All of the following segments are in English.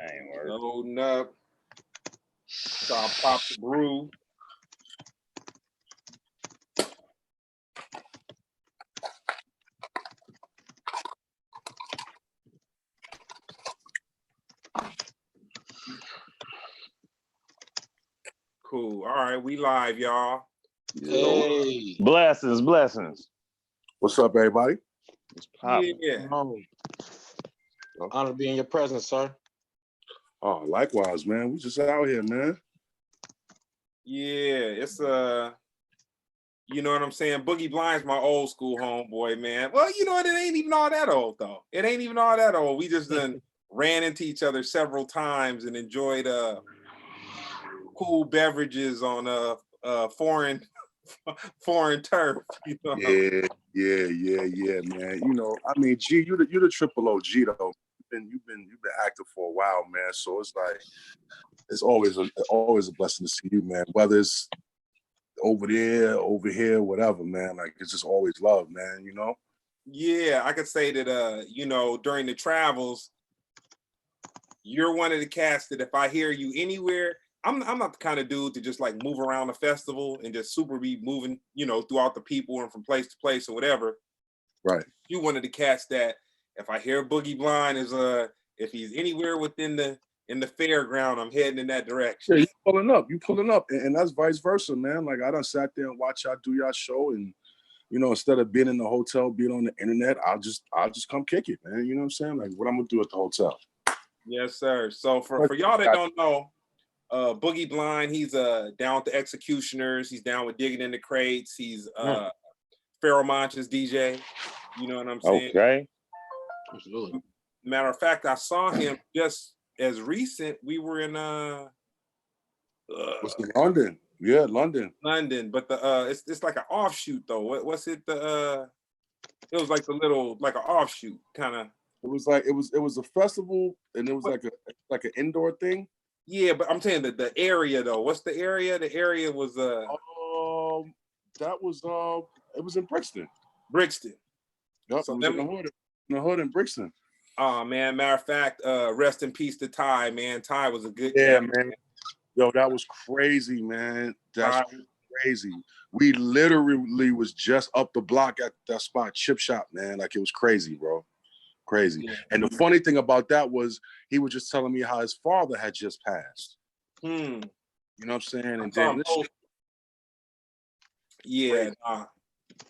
ain't working. Loading up. So I'll pop the brew. Cool. All right, we live, y'all. Hey. Blessings, blessings. What's up, everybody? It's popping. Yeah. Honor to be in your presence, sir. Oh, likewise, man. We just out here, man. Yeah, it's you know what I'm saying? BoogieBlind's my old school homeboy, man. Well, you know what? It ain't even all that old, though. It ain't even all that old. We just done ran into each other several times and enjoyed cool beverages on foreign turf. You know? Yeah, man. You know, I mean, G, you're the triple OG though. You've been active for a while, man. So it's like it's always a blessing to see you, man. Whether it's over there, over here, whatever, man. Like it's just always love, man. You know. Yeah, I could say that. You know, during the travels, you're one of the cats that if I hear you anywhere. I'm not the kind of dude to just like move around a festival and just super be moving, you know, throughout the people and from place to place or whatever. Right. You one of the cats that if I hear BoogieBlind is if he's anywhere within the fairground, I'm heading in that direction. Yeah, you pulling up, and that's vice versa, man. Like I done sat there and watch y'all do y'all show, and you know, instead of being in the hotel, being on the internet, I'll just come kick it, man. You know what I'm saying? Like what I'm gonna do at the hotel. Yes, sir. So for y'all that don't know. BoogieBlind, he's down with the Executioners. He's down with Digging in the Crates. He's Pharaoh Monch's DJ. You know what I'm saying? Okay. Absolutely. Matter of fact, I saw him just as recent. We were in London. Yeah, London. London, but the it's like an offshoot though. What's it? It was like like an offshoot kind of. It was like it was a festival, and it was like an indoor thing. Yeah, but I'm saying the area though. What's the area? The area was that was it was in Brixton. Brixton. Yep, so it was in the hood in Brixton. Oh man, matter of fact, rest in peace to Ty, man. Ty was a good cat, man. Yo, that was crazy, man. That's crazy. We literally was just up the block at that spot, Chip Shop, man. Like it was crazy, bro. Crazy. Yeah. And the funny thing about that was he was just telling me how his father had just passed. You know what I'm saying? And then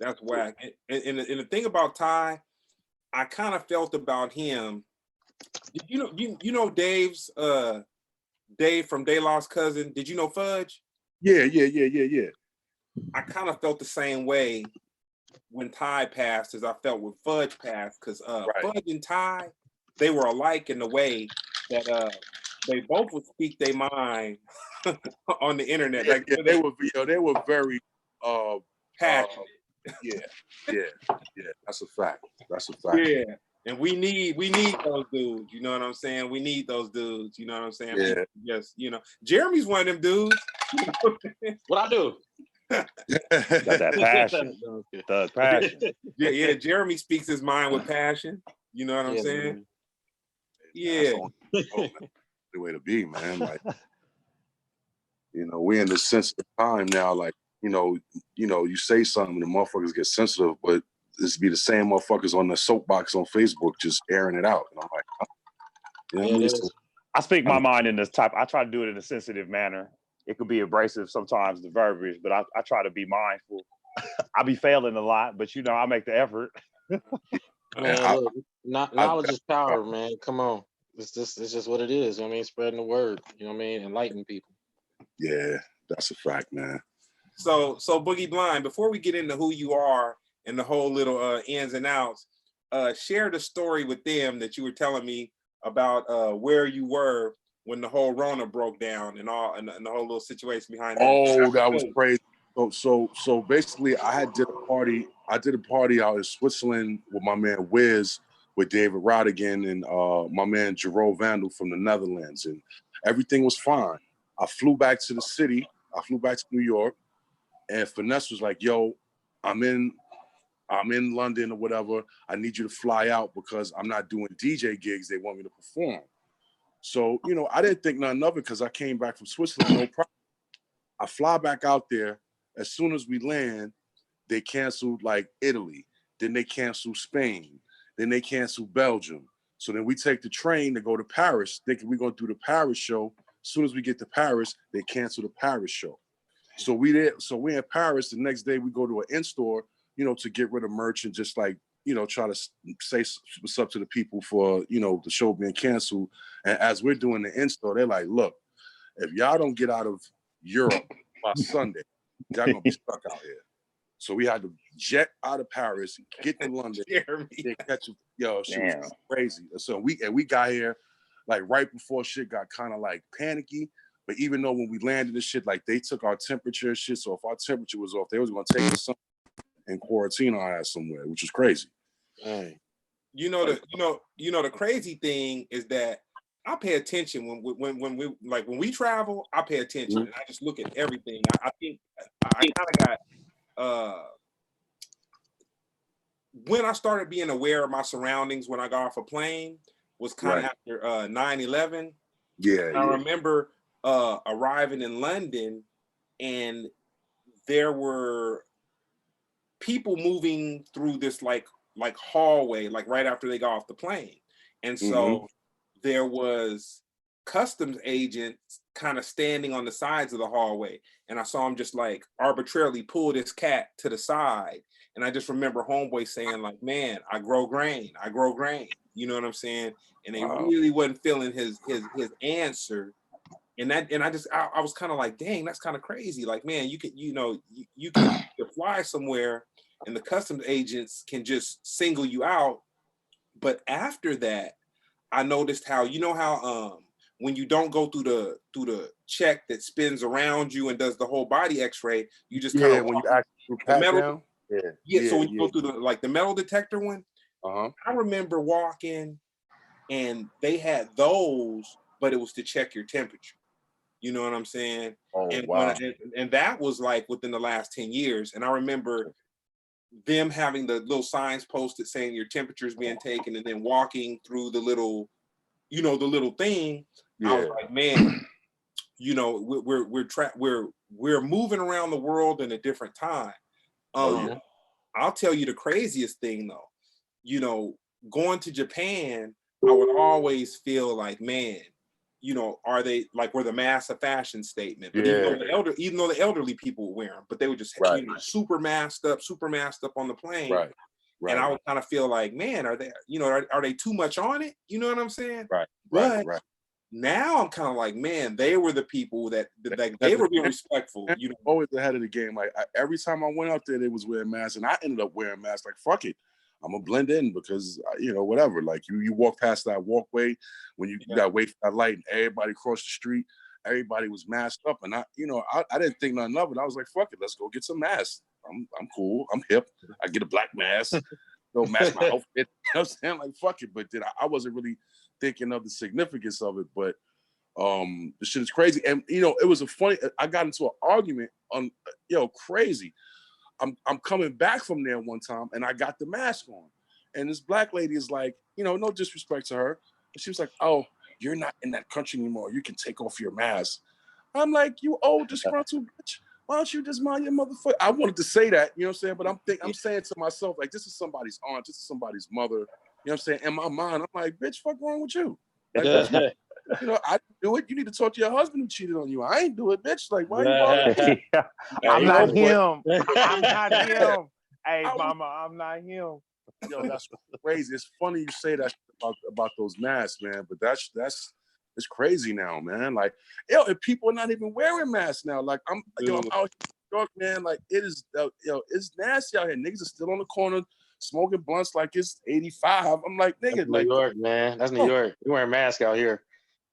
that's whack. And the thing about Ty, I kind of felt about him. You know Dave's Dave from De La's cousin. Did you know Fudge? Yeah. I kind of felt the same way when Ty passed as I felt when Fudge passed, because Fudge and Ty, they were alike in the way that they both would speak their mind on the internet. Yeah, like they were very passionate. Yeah. That's a fact. Yeah. And we need those dudes, you know what I'm saying? We need those dudes, you know what I'm saying? Yeah. Yes, you know. Jeremy's one of them dudes. What I do? Got that passion. The passion. Yeah, Jeremy speaks his mind with passion. You know what I'm saying? Man. Yeah. That's the way to be, man. Like, you know, we're in this sensitive time now. Like, you know, you say something, the motherfuckers get sensitive, but this be the same motherfuckers on the soapbox on Facebook just airing it out. And I'm like, you know what I mean? So, I speak my mind in this type. I try to do it in a sensitive manner. It could be abrasive sometimes, the verbiage, but I try to be mindful. I be failing a lot, but you know, I make the effort. Man, look, knowledge is power, man. Come on. It's just what it is. You know what I mean? Spreading the word, you know what I mean? Enlightening people. Yeah, that's a fact, man. So BoogieBlind, before we get into who you are and the whole little ins and outs, share the story with them that you were telling me about where you were when the whole Rona broke down and all, and the whole little situation behind that. Oh, that was crazy. So basically, I did a party out in Switzerland with my man Wiz, with David Rodigan and my man Jerome Vandal from the Netherlands, and everything was fine. I flew back to the city. I flew back to New York, and Finesse was like, "Yo, I'm in London or whatever. I need you to fly out because I'm not doing DJ gigs. They want me to perform." So, you know, I didn't think nothing of it because I came back from Switzerland, no problem. I fly back out there. As soon as we land, they canceled like Italy. Then they canceled Spain. Then they canceled Belgium. So then we take the train to go to Paris, thinking we're going to do the Paris show. As soon as we get to Paris, they cancel the Paris show. So we're in Paris. The next day we go to an in-store, you know, to get rid of merch and just like, you know, try to say what's up to the people for, you know, the show being canceled. And as we're doing the in-store, they're like, look, if y'all don't get out of Europe by Sunday, y'all gonna be stuck out here. So we had to jet out of Paris, get to London, and catch yo, shit was crazy. So we got here like right before shit got kind of like panicky. But even though when we landed this shit, like they took our temperature and shit. So if our temperature was off, they was gonna take us and quarantine our ass somewhere, which is crazy. Hey. You know the crazy thing is that I pay attention when we travel. I pay attention and I just look at everything. I think I kind of got when I started being aware of my surroundings when I got off a plane was kind of after 9/11. Yeah, I remember arriving in London and there were people moving through this like hallway, like right after they got off the plane. And so there was customs agents kind of standing on the sides of the hallway. And I saw him just like arbitrarily pull this cat to the side. And I just remember homeboy saying like, man, I grow grain. You know what I'm saying? And they really wasn't feeling his answer. And I was kind of like, dang, that's kind of crazy. Like, man, you can fly somewhere and the customs agents can just single you out. But after that, I noticed how when you don't go through the check that spins around you and does the whole body X-ray, you just kind of when you actually pat down. So when you go through the metal detector one, I remember walking and they had those, but it was to check your temperature. You know what I'm saying? Oh, and wow. And that was like within the last 10 years. And I remember them having the little signs posted saying your temperature is being taken, and then walking through the little, the little thing. I was like, man, we're moving around the world in a different time. I'll tell you the craziest thing though, going to Japan, I would always feel like, man, are they like, were the masks a fashion statement? But even though the elderly people would wear them, but they would just super masked up on the plane. Right. And I would kind of feel like, man, are they too much on it? You know what I'm saying? Right. Now I'm kind of like, man, they were the people that they were being respectful. Always ahead of the game. Like every time I went out there, they was wearing masks, and I ended up wearing masks. Like, fuck it, I'm gonna blend in because whatever. Like you walk past that walkway when you gotta wait for that light, and everybody crossed the street. Everybody was masked up, and I didn't think nothing of it. I was like, fuck it, let's go get some masks. I'm cool. I'm hip. I get a black mask. Don't match my outfit. You know what I'm saying? Like, fuck it. But then I wasn't really thinking of the significance of it. But the shit is crazy. And it was I got into an argument on crazy. I'm coming back from there one time and I got the mask on. And this black lady is like, no disrespect to her. But she was like, oh, you're not in that country anymore. You can take off your mask. I'm like, you old disgruntled bitch. Why don't you just mind your motherfucker? I wanted to say that, you know what I'm saying? But I'm saying to myself, like, this is somebody's aunt, this is somebody's mother. You know what I'm saying? In my mind, I'm like, bitch, fuck wrong with you? Like, I didn't do it. You need to talk to your husband who cheated on you. I ain't do it, bitch. Like, why you bothering me? I'm not him. I'm not him. Hey, mama, I'm not him. Yo, that's crazy. It's funny you say that about those masks, man. But that's it's crazy now, man. Like, and people are not even wearing masks now. Like, I'm out here in New York, man. Like, it's nasty out here. Niggas are still on the corner smoking blunts like it's 85. I'm like, nigga, that's like, New York, man. That's New York. You wearing masks out here?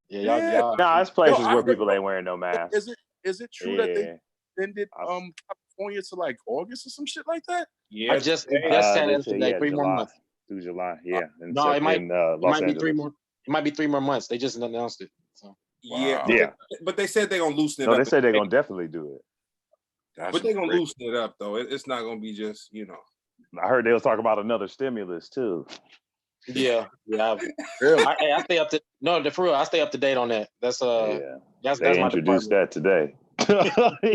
Y'all. Nah, it's places where people ain't wearing no masks. Is it true that they extended California to like August or some shit like that? Yeah, I just had it today. 3 more months through July. Yeah, no, it might be 3 more. It might be 3 more months. They just announced it. So. Yeah. But they said they're gonna loosen it up. No, they said they're gonna definitely do it. But they're gonna loosen it up though. It's not gonna be just I heard they was talking about another stimulus too. Yeah. Really? I stay up to for real. I stay up to date on that. That's that's They my introduced department. that today.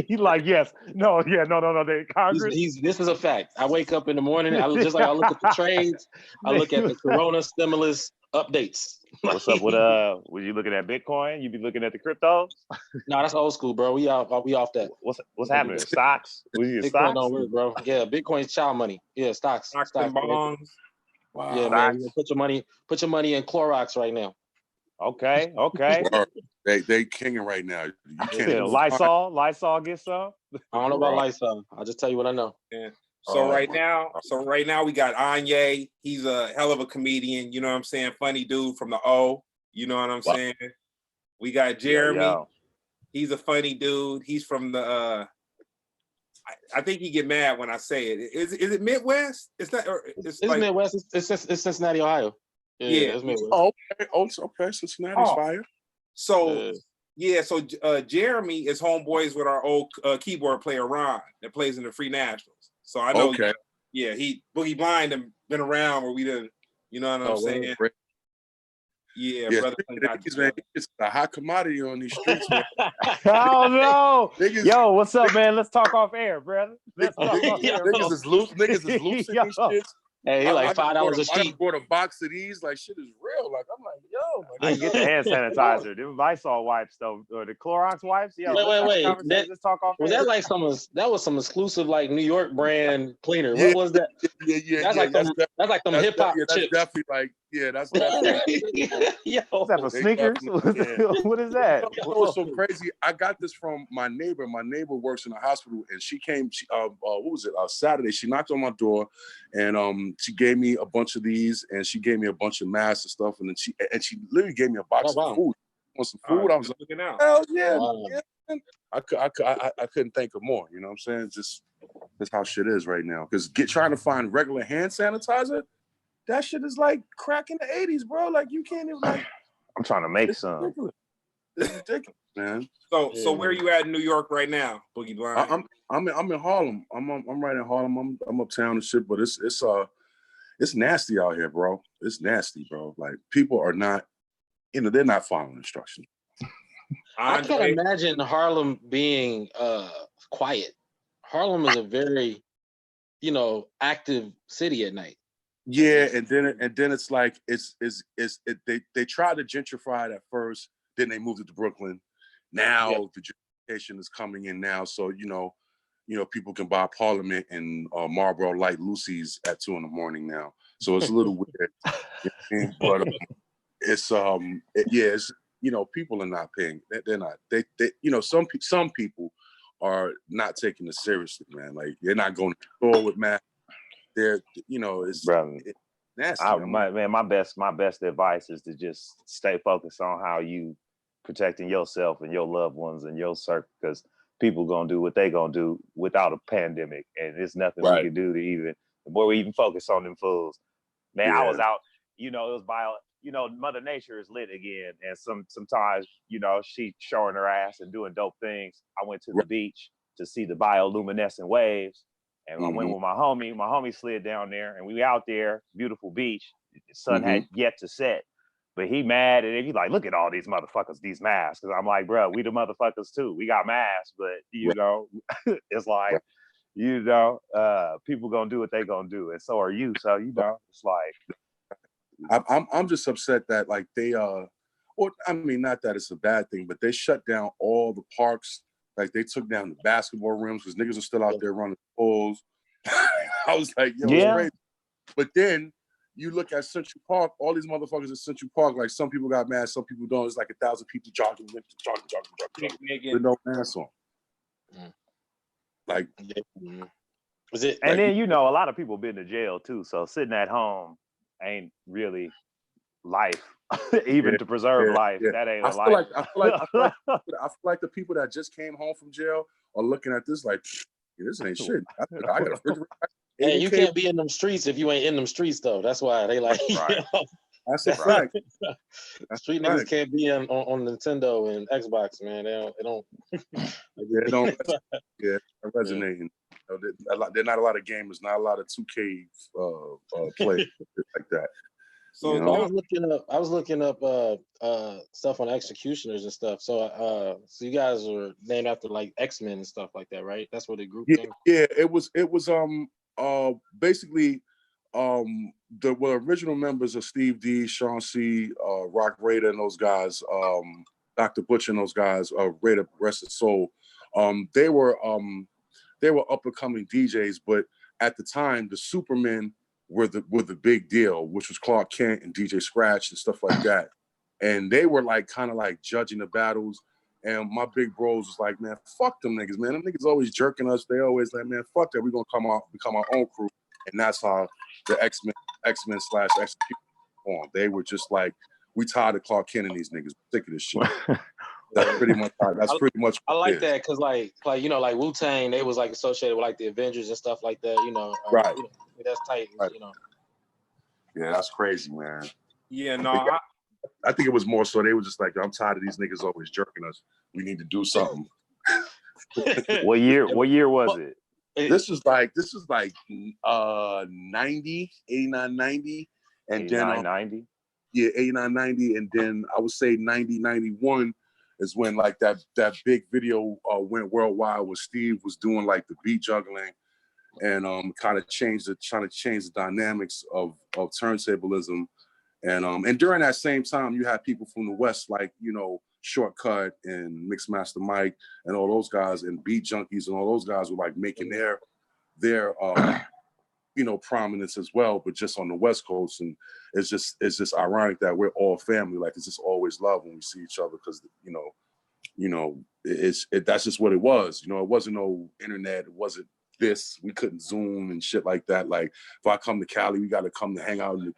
He like, yes, no. The Congress. This is a fact. I wake up in the morning. I look at the trades. I look at the Corona stimulus updates. What's up with was you looking at Bitcoin? You be looking at the cryptos? No, that's old school, bro. We off that. What's happening? Stocks? Was you Bitcoin stocks? don't work, bro. Yeah, Bitcoin's child money. Yeah, stocks and bonds. Wow. Yeah, man. You put your money in Clorox right now. Okay. They kinging right now. You can't Lysol get some. I don't know about Lysol. I'll just tell you what I know. Yeah. So right now we got Anyi. He's a hell of a comedian. You know what I'm saying? Funny dude from the O. You know what I'm saying? We got Jeremy. Yo. He's a funny dude. He's from the. I think he get mad when I say it. Is it Midwest? It's not. It's like, Midwest. It's Cincinnati, Ohio. Yeah. It's Midwest. Okay. Cincinnati's fire. So so Jeremy is homeboys with our old keyboard player Ron that plays in the Free Nationals. So I know. Okay. Yeah, he BoogieBlind and been around where we did. You know what I'm saying? Right. Yeah, brother. It's a hot commodity on these streets, man. Oh no! Niggas, Yo, what's up, man? Let's talk off air, brother. Let's talk off air. Niggas is loose. Niggas is loose in these shits. Hey, he like $5 a sheet. I bought a box of these. Like, shit is real. Like, I'm like, yo. I can get the hand sanitizer. Them Lysol wipes though, or the Clorox wipes. Yo, wait. Let's talk off. Was that like that was some exclusive like New York brand cleaner? What was that? Yeah. That's like them hip hop chips. That's definitely like, that's definitely. Yo, is that for sneakers? What is that? You know what's so crazy? I got this from my neighbor. My neighbor works in a hospital, and she came. What was it? Saturday. She knocked on my door, and she gave me a bunch of these, and she gave me a bunch of masks and stuff, and then she literally gave me a box of food. Want some food? I was like, looking out. hell yeah, yeah. I couldn't think of more. You know what I'm saying? Just that's how shit is right now. Because trying to find regular hand sanitizer, that shit is like crack in the 80s, bro. Like you can't even like. I'm trying to make some. It's ridiculous, man. So where are you at in New York right now, BoogieBlind? I'm in Harlem. I'm right in Harlem. I'm uptown and shit, but it's nasty out here, bro. It's nasty, bro. Like people are not, they're not following instructions. I can't imagine Harlem being quiet. Harlem is a very, active city at night. Yeah, and then it's like they tried to gentrify it at first, then they moved it to Brooklyn. Now the gentrification is coming in now, so people can buy Parliament and Marlboro Light Lucy's at 2 a.m. now. So it's a little weird, but it's people are not paying. They're not. They some people are not taking it seriously, man. Like they're not going to the store with masks. They're it's nasty. My best advice is to just stay focused on how you protecting yourself and your loved ones and your circle, because people gonna do what they gonna do without a pandemic, and there's nothing we can do to even the more we even focus on them fools. Man, I was out, it was Mother Nature is lit again, and sometimes she showing her ass and doing dope things. I went to the beach to see the bioluminescent waves, and I went with my homie. My homie slid down there, and we out there, beautiful beach. The sun had yet to set, but he mad, and he's like, "Look at all these motherfuckers, these masks." Because I'm like, "Bro, we the motherfuckers too. We got masks, but it's like." People gonna do what they gonna do, and so are you. So it's like I'm just upset that like they not that it's a bad thing, but they shut down all the parks. Like they took down the basketball rims because niggas are still out there running pools. I was like, yo, it's crazy. But then you look at Central Park, all these motherfuckers at Central Park, like some people got masks, some people don't. It's like 1,000 people jogging with no mask on. Like, was it? And then a lot of people been to jail too, so sitting at home ain't really life, even to preserve life. That ain't a life. I feel like the people that just came home from jail are looking at this like, this ain't shit. I got a refrigerator. Hey, you can't be in them streets if you ain't in them streets though. That's why they like. That's a fact. Street niggas can't be on Nintendo and Xbox, man. They don't. They don't. Yeah, resonating. There are not a lot of gamers, not a lot of 2K play like that. So you know? I was looking up stuff on executioners and stuff. So you guys were named after like X-Men and stuff like that, right? That's where the group came from. Yeah, it was basically the original members of Steve D, Sean C, Rock Raider and those guys, Dr. Butcher and those guys, Raider Rest of Soul. They were up and coming DJs, but at the time the Supermen were the big deal, which was Clark Kent and DJ Scratch and stuff like that. And they were like kind of like judging the battles. And my big bros was like, man, fuck them niggas, man. Them niggas always jerking us. They always like, man, fuck that. We're gonna become our own crew. And that's how the X-Men / Execution formed. They were just like, we tired of Clark Kent and these niggas. Sick of this shit. That's pretty much I like that because like you know, like Wu-Tang, they was like associated with like the Avengers and stuff like that, you know. Right. You know, that's tight, Right. You know. Yeah, that's crazy, man. Yeah, no, I think it was more so they were just like, I'm tired of these niggas always jerking us. We need to do something. What year was it? This is like 90, 89, 90. And 89, 90? Yeah, 89, 90. And then I would say 90, 91 is when like that big video went worldwide where Steve was doing like the beat juggling and trying to change the dynamics of turntablism. And during that same time, you had people from the West like, you know, Shortcut and Mixmaster Mike and all those guys and Beat Junkies and all those guys were like making their you know, prominence as well, but just on the West Coast. And it's just ironic that we're all family. Like it's just always love when we see each other because you know that's just what it was. You know, it wasn't no internet. It wasn't this. We couldn't Zoom and shit like that. Like if I come to Cali, we got to come to hang out in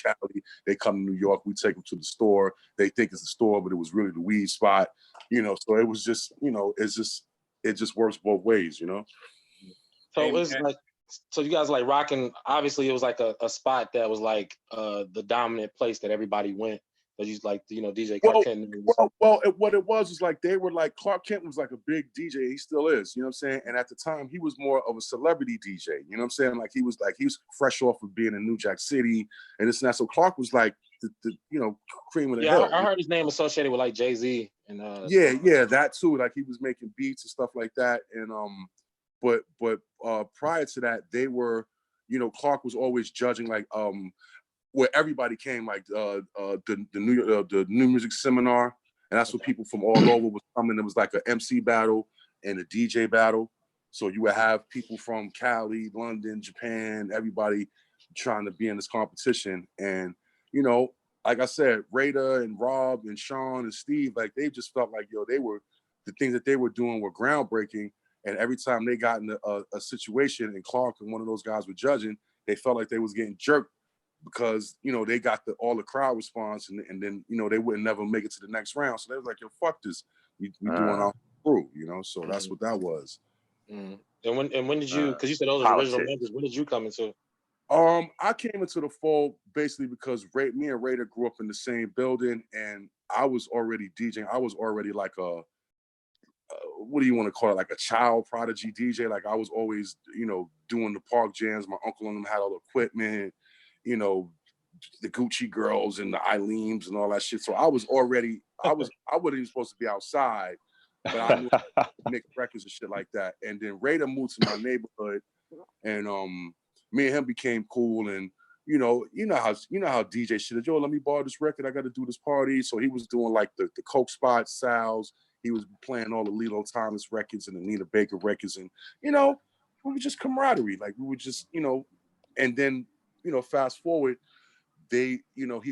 Cali. They come to New York, we take them to the store. They think it's a store, but it was really the weed spot. You know, so it was just, you know, it just works both ways, you know. So it was like, so you guys like rocking. Obviously, it was like a spot that was like the dominant place that everybody went. Because you like, you know, DJ Clark Kent. What it was like they were like, Clark Kent was like a big DJ. He still is, you know what I'm saying? And at the time, he was more of a celebrity DJ. You know what I'm saying? Like he was fresh off of being in New Jack City and this and that. So Clark was like the you know, cream of the hill. I heard his name associated with like Jay-Z and yeah, that too. Like he was making beats and stuff like that. And but prior to that, they were, you know, Clark was always judging like where everybody came, like the new music seminar, and that's where people from all over was coming. It was like an MC battle and a DJ battle. So you would have people from Cali, London, Japan, everybody trying to be in this competition. And you know, like I said, Raider and Rob and Sean and Steve, like they just felt like, yo, the things that they were doing were groundbreaking. And every time they got in a situation and Clark and one of those guys were judging, they felt like they was getting jerked because, you know, they got all the crowd response and then, you know, they wouldn't never make it to the next round. So they was like, yo, fuck this. We doing our crew, you know? So that's what that was. And when did you, because you said those were original members, when did you come into? I came into the fold basically because me and Raider grew up in the same building and I was already DJing. I was already like what do you want to call it? Like a child prodigy DJ. Like I was always, you know, doing the park jams. My uncle and them had all the equipment, you know, the Gucci girls and the Eileens and all that shit. So I was already, I wasn't even supposed to be outside, but I knew how to make records and shit like that. And then Raider moved to my neighborhood and me and him became cool. And you know how DJ shit is. Yo, let me borrow this record. I got to do this party. So he was doing like the Coke Spot, Sal's. He was playing all the Lilo Thomas records and the Nina Baker records. And, you know, we were just camaraderie. Like we were just, you know, and then, you know, fast forward, he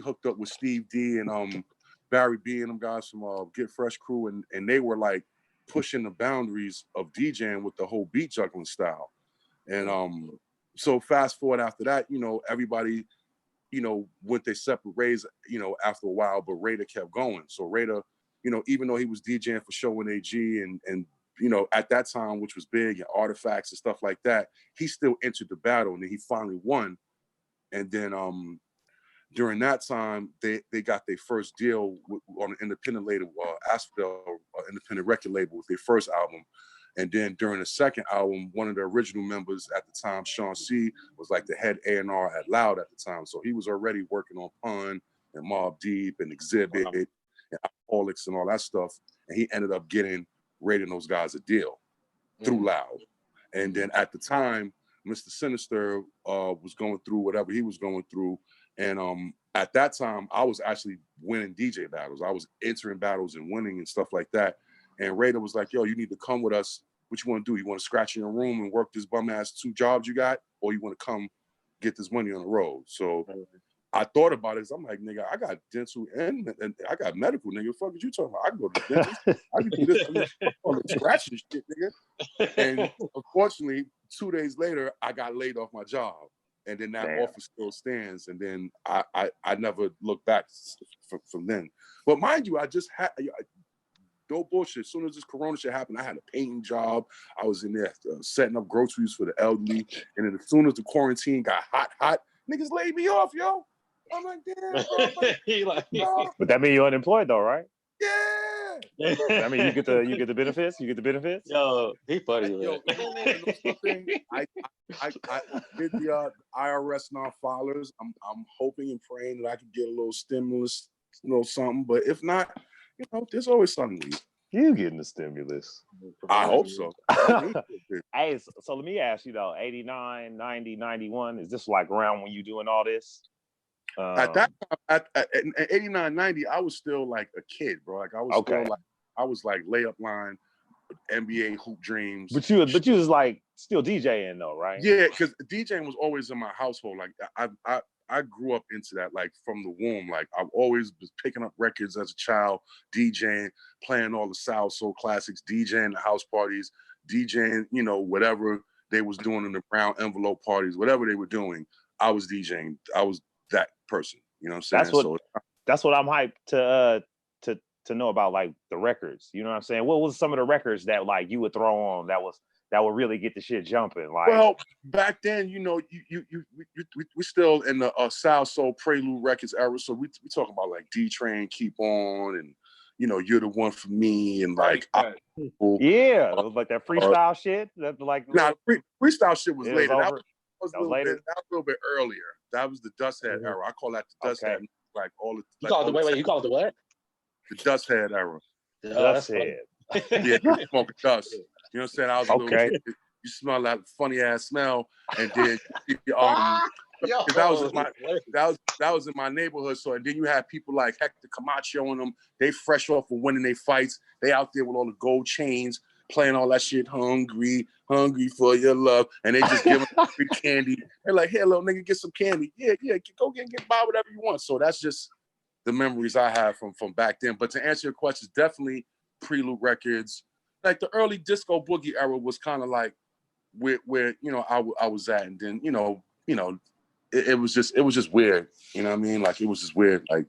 hooked up with Steve D and Barry B and them guys from Get Fresh Crew. And they were like pushing the boundaries of DJing with the whole beat juggling style. And so fast forward after that, you know, everybody, you know, went their separate ways, you know, after a while, but Raider kept going. So Raider, you know, even though he was DJing for Show and AG and you know, at that time, which was big, and Artifacts and stuff like that, he still entered the battle and then he finally won. And then during that time, they got their first deal on an independent label, Asphodel, independent record label with their first album. And then during the second album, one of the original members at the time, Sean C, was like the head A&R at Loud at the time. So he was already working on Pun and Mobb Deep and Exhibit and Alcoholics and all that stuff. And he ended up rating those guys a deal through Loud. And then at the time, Mr. Sinister was going through whatever he was going through. And at that time, I was actually winning DJ battles. I was entering battles and winning and stuff like that. And Raider was like, yo, you need to come with us. What you want to do? You want to scratch in your room and work this bum ass 2 jobs you got? Or you want to come get this money on the road? So I thought about it. I'm like, nigga, I got dental and I got medical, nigga. What the fuck is you talking about? I can go to the dentist. I can do this. I'm scratch this shit, nigga. And unfortunately, 2 days later, I got laid off my job. And then that offer still stands. And then I never looked back from then. But mind you, I just had... No bullshit. As soon as this corona shit happened, I had a painting job. I was in there setting up groceries for the elderly. And then as soon as the quarantine got hot, niggas laid me off, yo. I'm like, damn. But that means you're unemployed though, right? Yeah. I mean, you get the benefits. You get the benefits. Yo, he funny. Yo, you know something? I did the IRS non-filers. I'm hoping and praying that I could get a little stimulus, something. But if not, there's always something. You getting the stimulus? I hope so. Hey, so let me ask you though, 89, 90, 91, is this like around when you doing all this? At that time, at 89, 90, I was still like a kid, bro. Like I was like layup line, NBA hoop dreams. But you was like still DJing though, right? Yeah, because DJing was always in my household. Like I grew up into that, like from the womb. Like I've always was picking up records as a child, DJing, playing all the South Soul classics, DJing the house parties, DJing, whatever they was doing in the brown envelope parties, whatever they were doing, I was DJing. I was that person. You know what I'm saying? That's what I'm hyped to know about, like the records. You know what I'm saying? What was some of the records that like you would throw on that would really get the shit jumping? Like, well, back then, we still in the South Soul Prelude Records era, so we talking about like D Train, Keep On, and You're the One for Me, and like it was like that freestyle shit. That like freestyle shit was later. That was a little bit earlier. That was the Dust Head era. I call that the Dust Head. Like all the you call it the what? The Dust Head era. Dust Head. Yeah, smoking dust. You know what I'm saying? I was a little kid. You smell that funny ass smell, and then that was in my neighborhood. So and then you had people like Hector Camacho and them. They fresh off of winning their fights. They out there with all the gold chains, playing all that shit. Hungry for your love, and they just giving free candy. They're like, "Hey, little nigga, get some candy." Yeah, go get buy whatever you want. So that's just the memories I have from back then. But to answer your question, definitely Prelude Records. Like the early disco boogie era was kind of like where I was at, and then it was just weird. You know what I mean? Like it was just weird. Like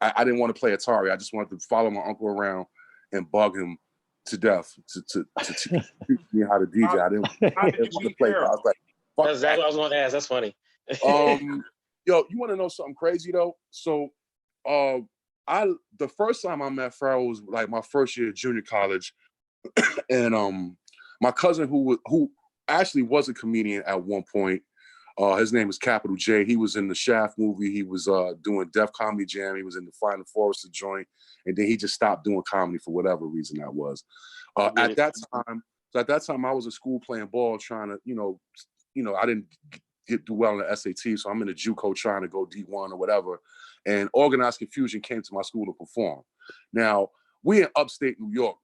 I didn't want to play Atari. I just wanted to follow my uncle around and bug him to death to teach me how to DJ. I didn't want to play. I was like, fuck that's exactly what I was going to ask. That's funny. Yo, you want to know something crazy though? So, the first time I met Pharrell was like my first year of junior college, and my cousin who actually was a comedian at one point. His name is Capital J. He was in the Shaft movie. He was doing Def Comedy Jam. He was in the Final Forrester joint, and then he just stopped doing comedy for whatever reason that was. At that time, I was in school playing ball, trying to, I didn't do well in the SAT, so I'm in the JUCO trying to go D1 or whatever. And Organized Confusion came to my school to perform. Now we in upstate New York.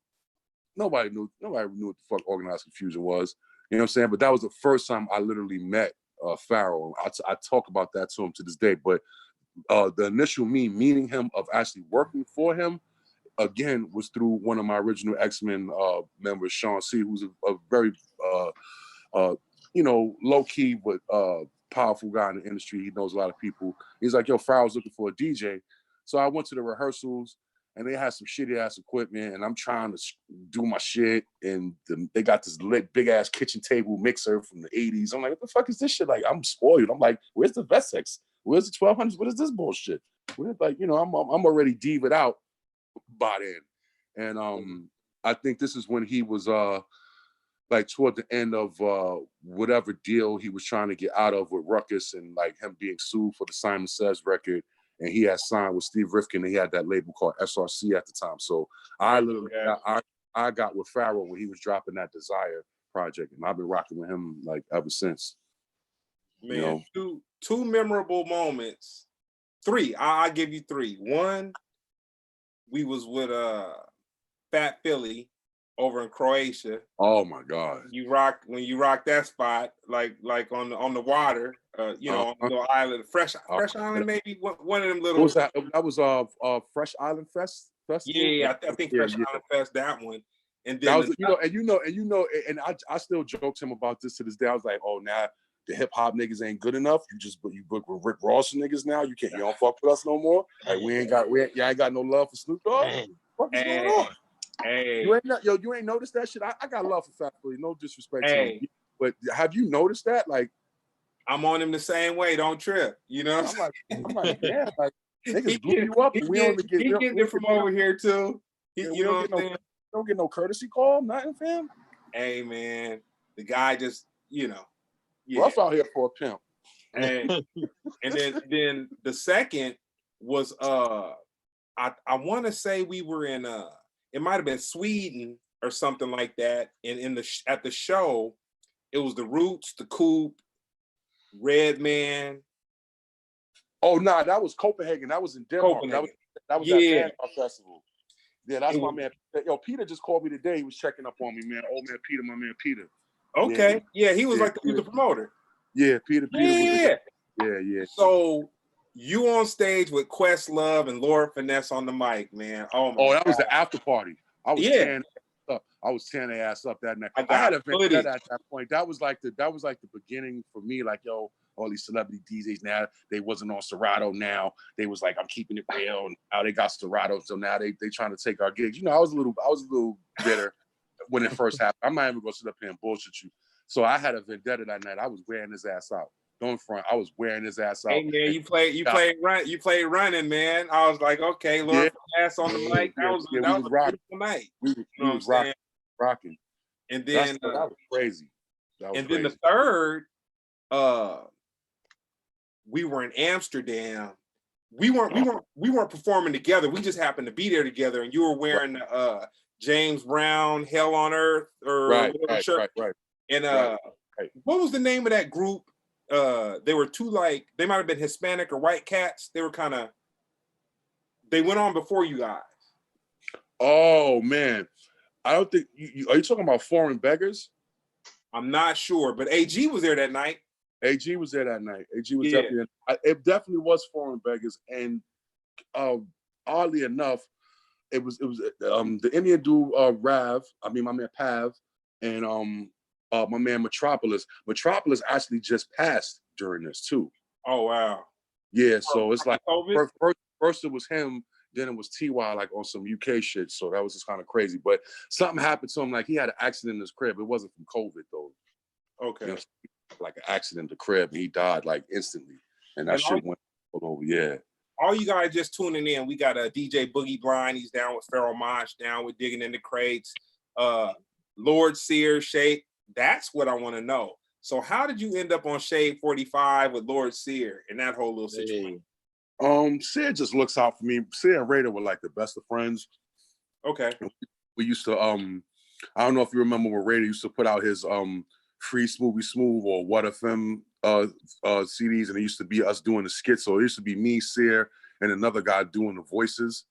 Nobody knew what the fuck Organized Confusion was. You know what I'm saying? But that was the first time I literally met Pharrell. I talk about that to him to this day. But the initial me meeting him, of actually working for him, again, was through one of my original X-Men members, Sean C., who's a very, low-key but powerful guy in the industry. He knows a lot of people. He's like, yo, Pharrell's looking for a DJ. So I went to the rehearsals, and they had some shitty ass equipment, and I'm trying to do my shit, and they got this big ass kitchen table mixer from the 80s. I'm like, what the fuck is this shit? Like, I'm spoiled. I'm like, where's the Vesex? Where's the 1200s? What is this bullshit? I'm already diva'd out by then. And I think this is when he was like toward the end of whatever deal he was trying to get out of with Ruckus and like him being sued for the Simon Says record, and he had signed with Steve Rifkin, and he had that label called SRC at the time. So I literally I got with Pharaoh when he was dropping that Desire project, and I've been rocking with him like ever since. Man, two memorable moments. Three, I give you three. One, we was with Fat Philly over in Croatia. Oh my God! When you rock that spot, like on the water, on the little island, Fresh Island, maybe one of them little. What was that? That was Fresh Island Festival. Yeah, I think Fresh Island Fest, that one. And then that was, and I still joked him about this to this day. I was like, oh, now the hip hop niggas ain't good enough. You book with Rick Ross niggas now. You don't fuck with us no more. Like I ain't got no love for Snoop Dogg. What is going on? Hey, you ain't noticed that shit. I got love for Fat Philly. No disrespect to him, but have you noticed that? Like, I'm on him the same way. Don't trip. You know, I'm like, yeah, like niggas blew you up. We only get it from over here too. You know what I'm saying? Don't get no courtesy call, nothing, fam. Hey man, the guy just rough out here for a pimp. And then the second was I want to say we were in it might have been Sweden or something like that. And at the show, it was the Roots, the Coop, Redman. Oh no, that was Copenhagen. That was in Denmark. That was that Denmark festival. Yeah, that's my man. Yo, Peter just called me today. He was checking up on me, man. Old man Peter, my man Peter. Okay. Yeah, he was the promoter. Yeah, Peter. Yeah. Yeah. So you on stage with Questlove and Lord Finesse on the mic, man. Oh my that was the after party. I was tearing their ass up that night. I had a vendetta at that point. That was like the beginning for me. Like, yo, all these celebrity DJs now, they wasn't on Serato now. They was like, I'm keeping it real, and now they got Serato. So now they trying to take our gigs. I was a little bitter when it first happened. I'm not even gonna sit up here and bullshit you. So I had a vendetta that night. I was wearing his ass out. Don't front. I was wearing his ass out. Hey man, you played running, man. I was like, okay, Lord ass on the mic. That was a beautiful night. We was rocking. And then that was crazy. Then the third, we were in Amsterdam. We weren't performing together. We just happened to be there together. And you were wearing James Brown, Hell on Earth, or whatever shirt. Right. And what was the name of that group? They were two, like, they might have been Hispanic or white cats. They went on before you guys. Oh man, I don't think are you talking about Foreign Beggars? I'm not sure, but AG was there that night. AG was there that night. AG was definitely. It definitely was Foreign Beggars, and oddly enough, it was the Indian dude Rav. I mean, my man Pav, and my man Metropolis. Metropolis actually just passed during this too. Oh wow. Yeah, so it's like first it was him, then it was TY like on some UK shit. So that was just kind of crazy. But something happened to him, like he had an accident in his crib. It wasn't from COVID though. Okay. Like an accident in the crib, and he died like instantly. And that shit went all over. Yeah. All you guys just tuning in, we got a DJ BoogieBlind. He's down with Pharoah Monch, down with Digging in the Crates. Lord Sear, Shade. That's what I want to know. So how did you end up on Shade 45 with Lord Sear and that whole little situation? Sear just looks out for me. Sear and Raider were like the best of friends. Okay. We used to I don't know if you remember when Raider used to put out his Free Smoothie Smooth or What FM CDs, and it used to be us doing the skits. So it used to be me, Sear, and another guy doing the voices.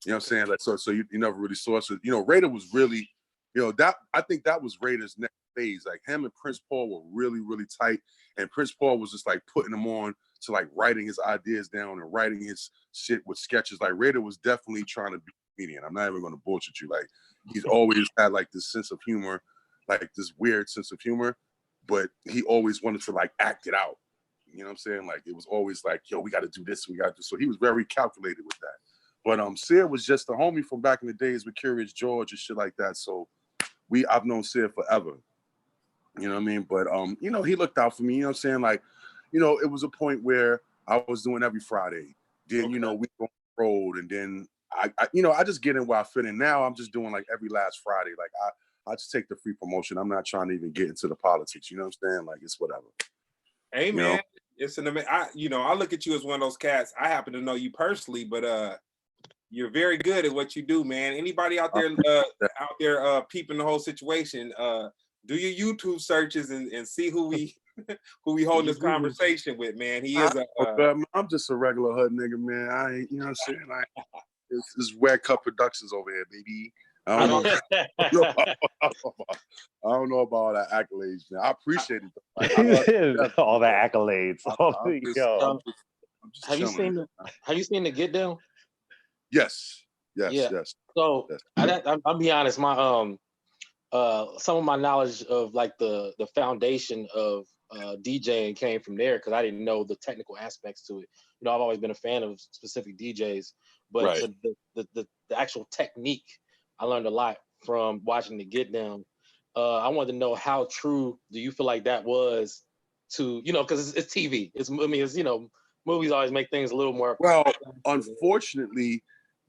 You know what I'm saying? Like so you never really saw us. So, Raider was really, that I think that was Raider's next phase. Like him and Prince Paul were really, really tight. And Prince Paul was just like putting them on to like writing his ideas down and writing his shit with sketches. Like Raider was definitely trying to be a comedian. I'm not even gonna bullshit you. Like he's always had like this sense of humor, like this weird sense of humor, but he always wanted to like act it out. You know what I'm saying? Like it was always like, yo, we gotta do this, we gotta do. So he was very calculated with that. But Sear was just a homie from back in the days with Curious George and shit like that. So I've known Sear forever. You know what I mean? But he looked out for me, you know what I'm saying? Like, it was a point where I was doing every Friday. Then, we go on the road, and then I just get in where I fit in. Now I'm just doing like every last Friday. Like I just take the free promotion. I'm not trying to even get into the politics. You know what I'm saying? Like, it's whatever. Hey, You man, know? it's I look at you as one of those cats. I happen to know you personally, but you're very good at what you do, man. Anybody out there peeping the whole situation, do your YouTube searches and see who we holding this conversation with, man. He is I'm just a regular hood nigga, man. I ain't, you know what I'm saying? It's Red Cup Productions over here, baby. I don't know about all that accolades, man. I appreciate it. Like, all the accolades. Have you seen the Get Down? Yes. So I'll be honest, my some of my knowledge of like the foundation of DJing came from there because I didn't know the technical aspects to it. You know, I've always been a fan of specific DJs, but the actual technique, I learned a lot from watching the Get Down. I wanted to know how true do you feel like that was to, you know, because it's TV. It's you know, movies always make things a little more. Well, unfortunately,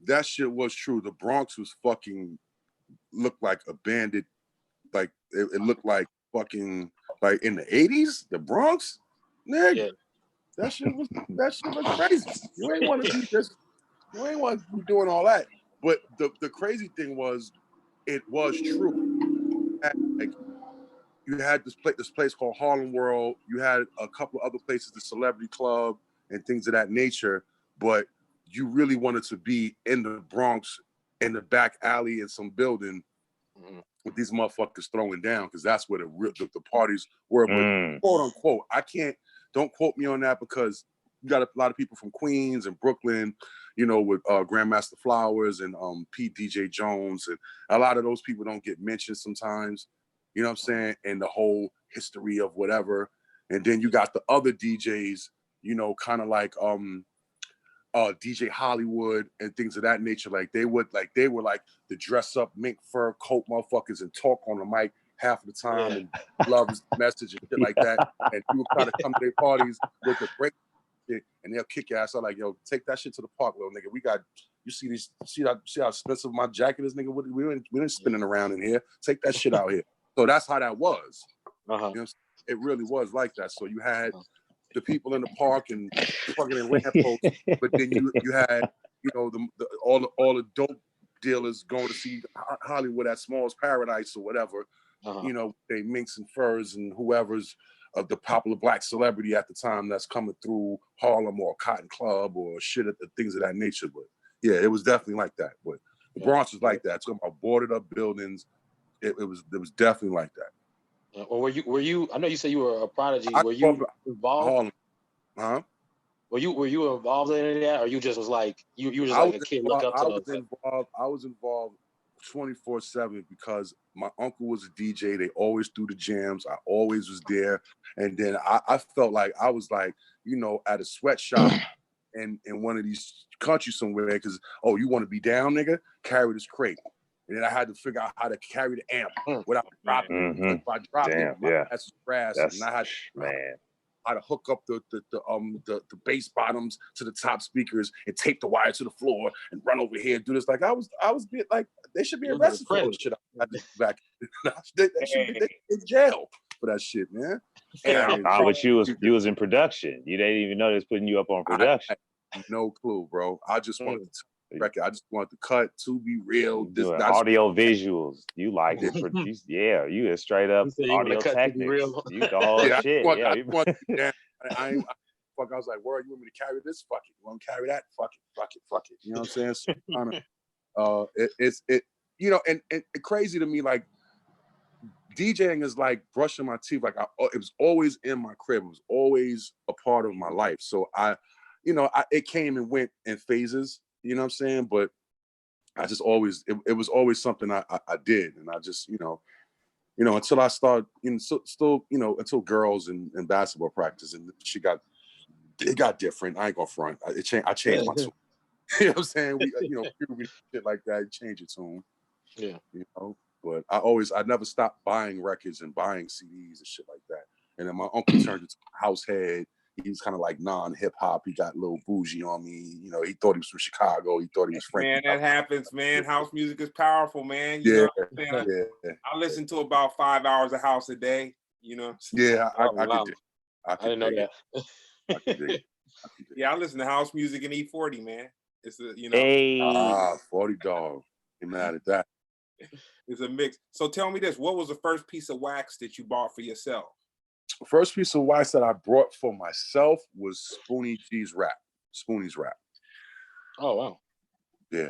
that shit was true. The Bronx was fucking looked like abandoned. Like it looked like fucking like in the 80s, the Bronx, nigga. Yeah. That shit was crazy. You ain't want to be this. You ain't want to be doing all that. But the crazy thing was, it was true. Like, you had this place called Harlem World. You had a couple of other places, the Celebrity Club and things of that nature. But you really wanted to be in the Bronx, in the back alley in some building with these motherfuckers throwing down, because that's where the parties were. But quote unquote, don't quote me on that, because you got a lot of people from Queens and Brooklyn, you know, with Grandmaster Flowers and Pete DJ Jones, and a lot of those people don't get mentioned sometimes, you know what I'm saying, and the whole history of whatever. And then you got the other DJs, you know, kind of like DJ Hollywood and things of that nature. Like they were like the dress up mink fur coat motherfuckers and talk on the mic half of the time and love his message and shit like that. And you would try to come to their parties with the break shit, and they'll kick your ass out like, yo, take that shit to the park, little nigga. We got, you see how expensive my jacket is, nigga. We ain't spinning around in here. Take that shit out here. So that's how that was. You know, it really was like that. So you had the people in the park and fucking in lampposts, but then you had, you know, all the dope dealers going to see Hollywood at Small's Paradise or whatever, you know, they minks and furs and whoever's of the popular black celebrity at the time that's coming through Harlem or Cotton Club or shit at the things of that nature. But yeah, it was definitely like that. But the Bronx was like that. Talking about boarded up buildings, it was definitely like that. Or were you? I know you said you were a prodigy. Were you involved? Huh? Were you involved in any of that, or you just was like you were just like a kid look up to those? I was involved 24/7 because my uncle was a DJ. They always do the jams. I always was there, and then I felt like I was like, you know, at a sweatshop in one of these countries somewhere, because you want to be down, nigga? Carry this crate. And then I had to figure out how to carry the amp without dropping it. If I dropped it, my ass was brass, and I had how to hook up the bass bottoms to the top speakers and tape the wire to the floor and run over here and do this. Like I was like, they should be arrested for this shit. Back, they should be in jail for that shit, man. But you was in production. You didn't even know they was putting you up on production. I had no clue, bro. I just wanted to record. I just wanted to cut to be real. Audio visuals. You like it. You is straight up audio techniques. You the whole shit. I was like, where you want me to carry this? Fuck it. You want to carry that? Fuck it. You know what I'm saying? So it's you know, and crazy to me, like DJing is like brushing my teeth. Like it was always in my crib. It was always a part of my life. So it came and went in phases. You know what I'm saying? But I just always, it was always something I did. And I just, you know, until I started, still, until girls and basketball practice, and it got different. I ain't gonna front. I changed my tune. You know what I'm saying? People shit like that, change your tune. Yeah. You know, but I never stopped buying records and buying CDs and shit like that. And then my uncle turned into a house head. he was kind of like non-hip hop. He got a little bougie on me. You know, he thought he was from Chicago. He thought he was Frank. Man, that happens, man. House music is powerful, man. You know what I'm saying? I listen to about 5 hours of house a day. You know. Yeah, I didn't know that. Yeah, I listen to house music and E40, man. It's a, you know. 40 dog. Ain't mad at that. It's a mix. So tell me this: what was the first piece of wax that you bought for yourself? The first piece of wax that I brought for myself was Spoonie's rap. Oh wow. Yeah.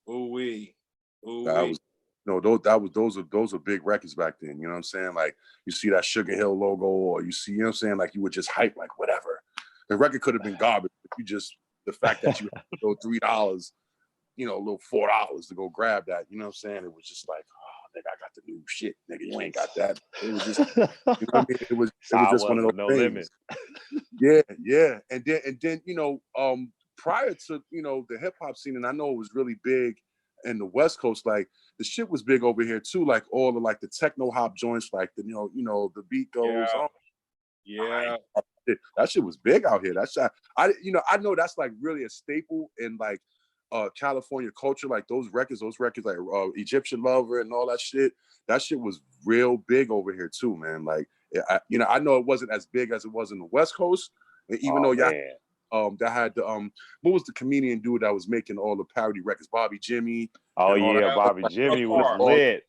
Ooh-wee. That was, those are big records back then. You know what I'm saying? Like you see that Sugar Hill logo, or you see, you know what I'm saying? Like you would just hype like whatever. The record could have been garbage, but you just, the fact that you had to go $3, you know, a little $4 to go grab that, you know what I'm saying? It was just like, oh, nigga, I got the new shit, nigga, you ain't got that. It was just, you know what I mean? It was just one of those things. Yeah. And then, you know, prior to, you know, the hip hop scene, and I know it was really big in the West Coast, like the shit was big over here too, like all the like the techno hop joints, like the, you know, the beat goes on. Yeah. That shit was big out here. That shit, I know that's like really a staple in like California culture, like those records like Egyptian Lover and all that shit. That shit was real big over here too, man. Like, I know it wasn't as big as it was in the West Coast, and even though that had the what was the comedian dude that was making all the parody records? Bobby Jimmy. Oh yeah, Bobby Jimmy was lit.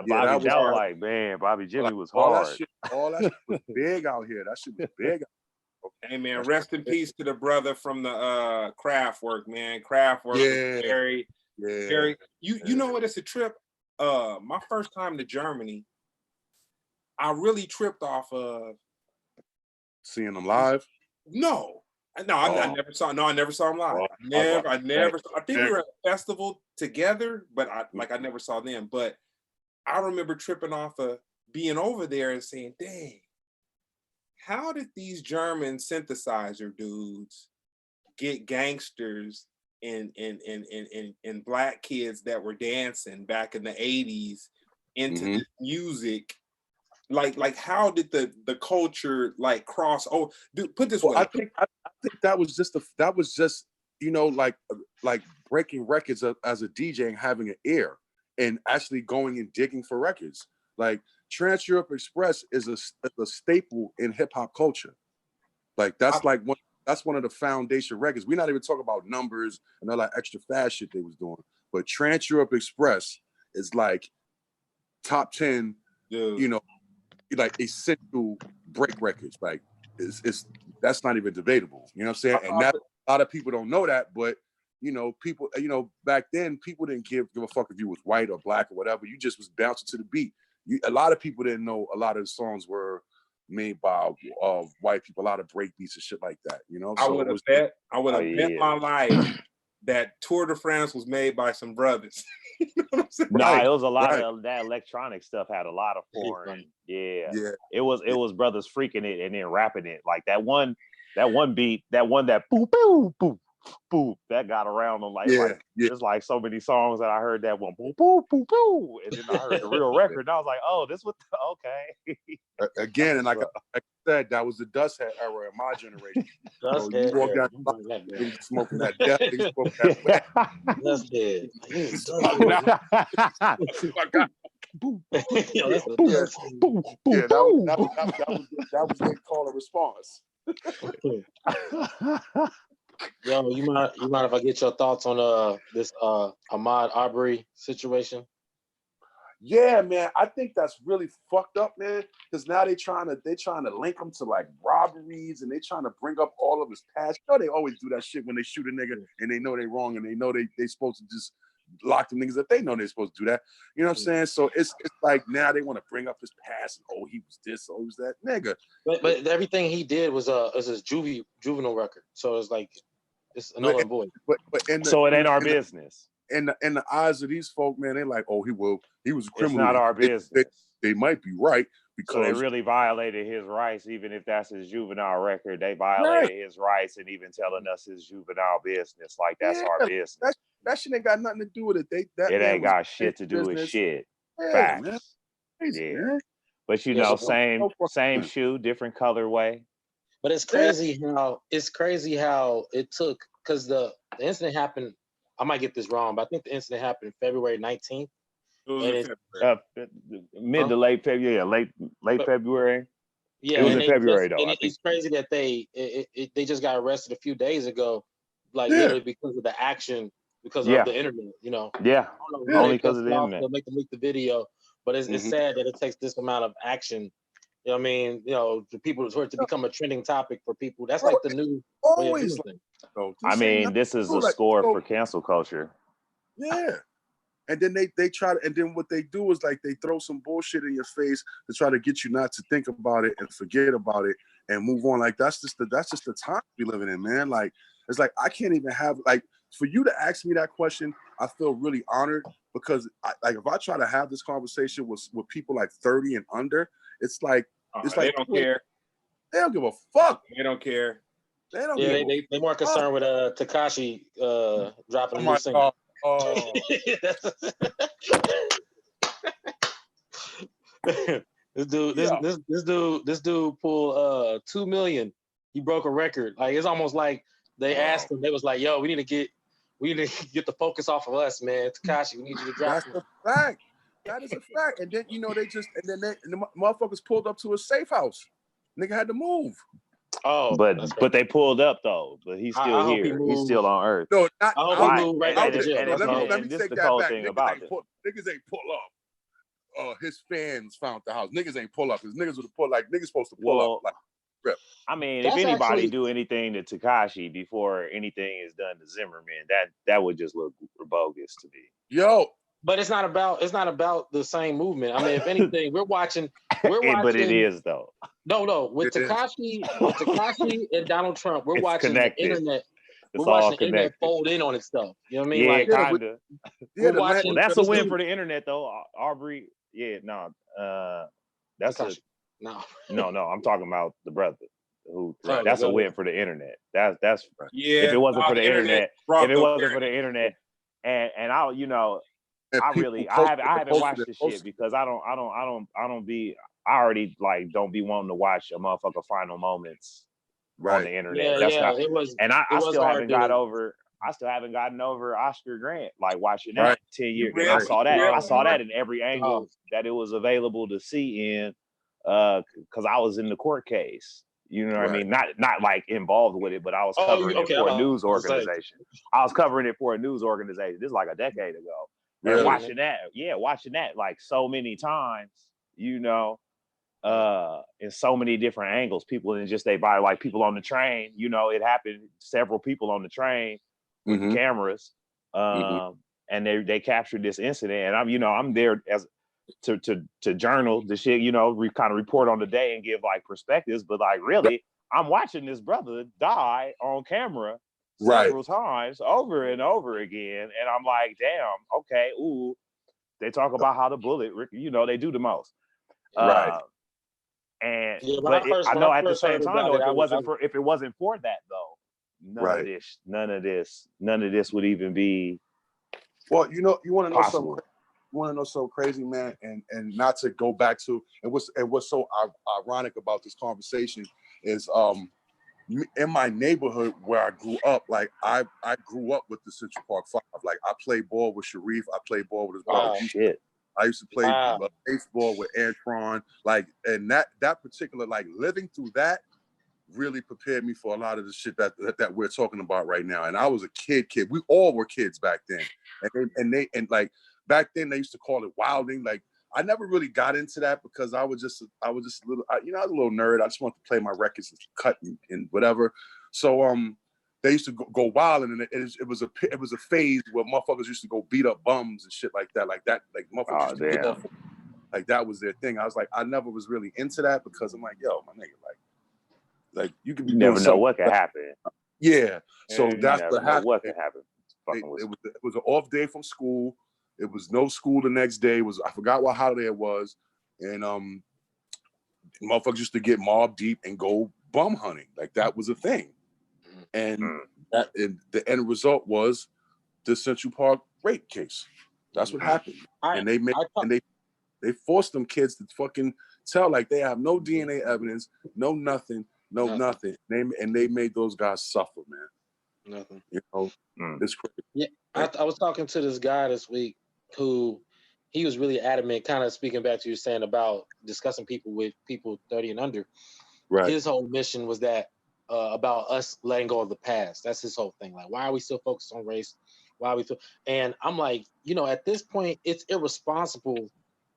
Bobby Jimmy was hard. All that shit was big out here. That shit was big. Hey man, rest in peace to the brother from the Kraftwerk, man. Kraftwerk was very. You know what? It's a trip. My first time to Germany, I really tripped off of seeing them live. I never saw them live. I never. I think we were at a festival together, but I never saw them. But I remember tripping off of being over there and saying, "Dang, how did these German synthesizer dudes get gangsters and black kids that were dancing back in the 80s into this music? Like how did the culture like cross over? Put this way. I think that was just you know, like breaking records as a DJ and having an ear and actually going and digging for records. Like Trans Europe Express is a staple in hip hop culture. Like that's one of the foundation records. We're not even talking about numbers and all that extra fast shit they was doing, but Trans Europe Express is like top 10. You know, like essential break records. Like it's that's not even debatable. You know what I'm saying? And that, a lot of people don't know that, but you know, people, you know, back then people didn't give a fuck if you was white or black or whatever. You just was bouncing to the beat. A lot of people didn't know a lot of the songs were made by white people, a lot of break beats and shit like that. You know, I would have bet my life that Tour de France was made by some brothers. You know what I'm saying? Nah, it was a lot of that electronic stuff had a lot of foreign. Yeah. It was brothers freaking it and then rapping it. Like that one beat, that boo boo boo boo, that got around on there's like so many songs that I heard that one boo boo boo boo, and then I heard the real record and I was like, oh, this was okay. Again, and like I said, that was the dust head era in my generation. So you walk down smoking that death, smoking that dust head. That was what they call a response. Yo, you mind if I get your thoughts on this Ahmaud Arbery situation? Yeah, man, I think that's really fucked up, man. Because now they're trying to link him to like robberies, and they're trying to bring up all of his past. You know, they always do that shit when they shoot a nigga and they know they wrong and they know they supposed to just lock them niggas up. They know they're supposed to do that. You know what I'm saying? So it's like now they want to bring up his past and he was this, he was that nigga. But everything he did was his juvenile record. So it's like it's another voice. But so it ain't our business. In the eyes of these folk, man, they're like, he was a criminal. It's not our business. They might be right because so they really violated his rights, even if that's his juvenile record. They violated his rights and even telling us his juvenile business. Like that's our business. That shit ain't got nothing to do with it. It ain't got shit to do with shit. Facts. Man. Crazy, man. But you know, same shoe, different colorway. But it's crazy how it took, because the incident happened. I might get this wrong, but I think the incident happened February 19th. Mid to late February, late February. Yeah, it was in February though. And it's crazy that they just got arrested a few days ago, like literally because of the action, because of the internet. You know. Yeah. Only because of the internet. They'll make them leak the video, but it's sad that it takes this amount of action. You know what I mean? You know, for people for it to become a trending topic for people. That's like the new always thing. I mean, this is a score for cancel culture. Yeah. And then they try to, and then what they do is like they throw some bullshit in your face to try to get you not to think about it and forget about it and move on. Like that's just the time we living in, man. Like it's like I can't even have, like, for you to ask me that question, I feel really honored, because if I try to have this conversation with people like 30 and under, it's like they don't care. They don't give a fuck. They don't care. They don't. Yeah, they more concerned with Tekashi dropping a new single. Oh. This dude pulled 2 million. He broke a record. Like, it's almost like they asked him. They was like, "Yo, we need to get the focus off of us, man. Tekashi, we need you to drop." That's a fact. That is a fact. And then the motherfuckers pulled up to a safe house. Nigga had to move. Oh, but they pulled up though. But he's still here. He's still on Earth. No, not right now. Let me take that back. Niggas ain't pull up. His fans found the house. Niggas ain't pull up. Because niggas would have pulled, like, niggas supposed to pull up. Like, rip. I mean, if anybody do anything to Tekashi before anything is done to Zimmerman, that would just look bogus to me. Yo. But it's not about the same movement. I mean, if anything, we're watching. But it is though. No. With Tekashi and Donald Trump, we're watching connected. The internet. It's we're watching the internet fold in on itself. You know what I mean? Yeah, like, kinda. Watching, that's a win for the internet though, Aubrey. Yeah, no. That's Tekashi. No. I'm talking about the brother. Who? Right, that's a win for the internet. That's yeah. If it wasn't for the internet, and I, you know. I haven't watched this shit because I already like don't be wanting to watch a motherfucker final moments on the internet. I still haven't gotten over Oscar Grant, like watching that 10 years. And I saw that in every angle that it was available to see in, because I was in the court case. You know what I mean? Not like involved with it, but I was covering it for a news organization. This is like a decade ago. And watching that like so many times, you know, in so many different angles, people in just like people on the train, you know, it happened, several people on the train with cameras, and they captured this incident, and I'm there as to journal the shit, you know, kind of report on the day and give like perspectives, but like really, I'm watching this brother die on camera several times over and over again, and I'm like, damn, okay, ooh, they talk about how the bullet, you know, they do the most, and I know at the same time though, if it wasn't for that though, none of this would even be. Well, you know, you want to know possible. something. You want to know something crazy, man, and not to go back to, and what's so ironic about this conversation is in my neighborhood where I grew up, like I grew up with the Central Park Five. Like I played ball with Sharif, I played ball with his brother. I used to play baseball with Antron. Like, and that particular, like, living through that really prepared me for a lot of the shit that we're talking about right now. And I was a kid. We all were kids back then. And like back then they used to call it wilding. Like I never really got into that because I was just a little, I was a little nerd. I just wanted to play my records and cut and whatever. So they used to go wild, and it was a phase where motherfuckers used to go beat up bums and shit like that. Like motherfuckers used to get off, like that was their thing. I was like, I never was really into that because I'm like, yo, my nigga, like you can be never know what could happen. Yeah. So that's what happened. What could happen? It was an off day from school. It was no school the next day. I forgot what holiday it was. And motherfuckers used to get mob deep and go bum hunting. Like that was a thing. And the end result was the Central Park rape case. That's what happened. And they forced them kids to fucking tell, like they have no DNA evidence, no nothing. No, nothing. They made those guys suffer, man. Nothing. You know, it's crazy. Yeah, I was talking to this guy this week who he was really adamant, kind of speaking back to you saying about discussing people with people 30 and under. Right. His whole mission was that about us letting go of the past. That's his whole thing. Like, why are we still focused on race? Why are we and I'm like, you know, at this point, it's irresponsible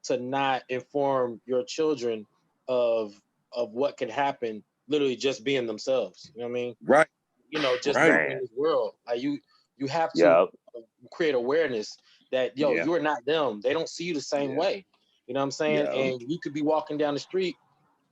to not inform your children of what could happen, literally just being themselves. You know what I mean? Right. You know, just right. in this world. Like you have to create awareness that you're not them. They don't see you the same way. You know what I'm saying? And you could be walking down the street,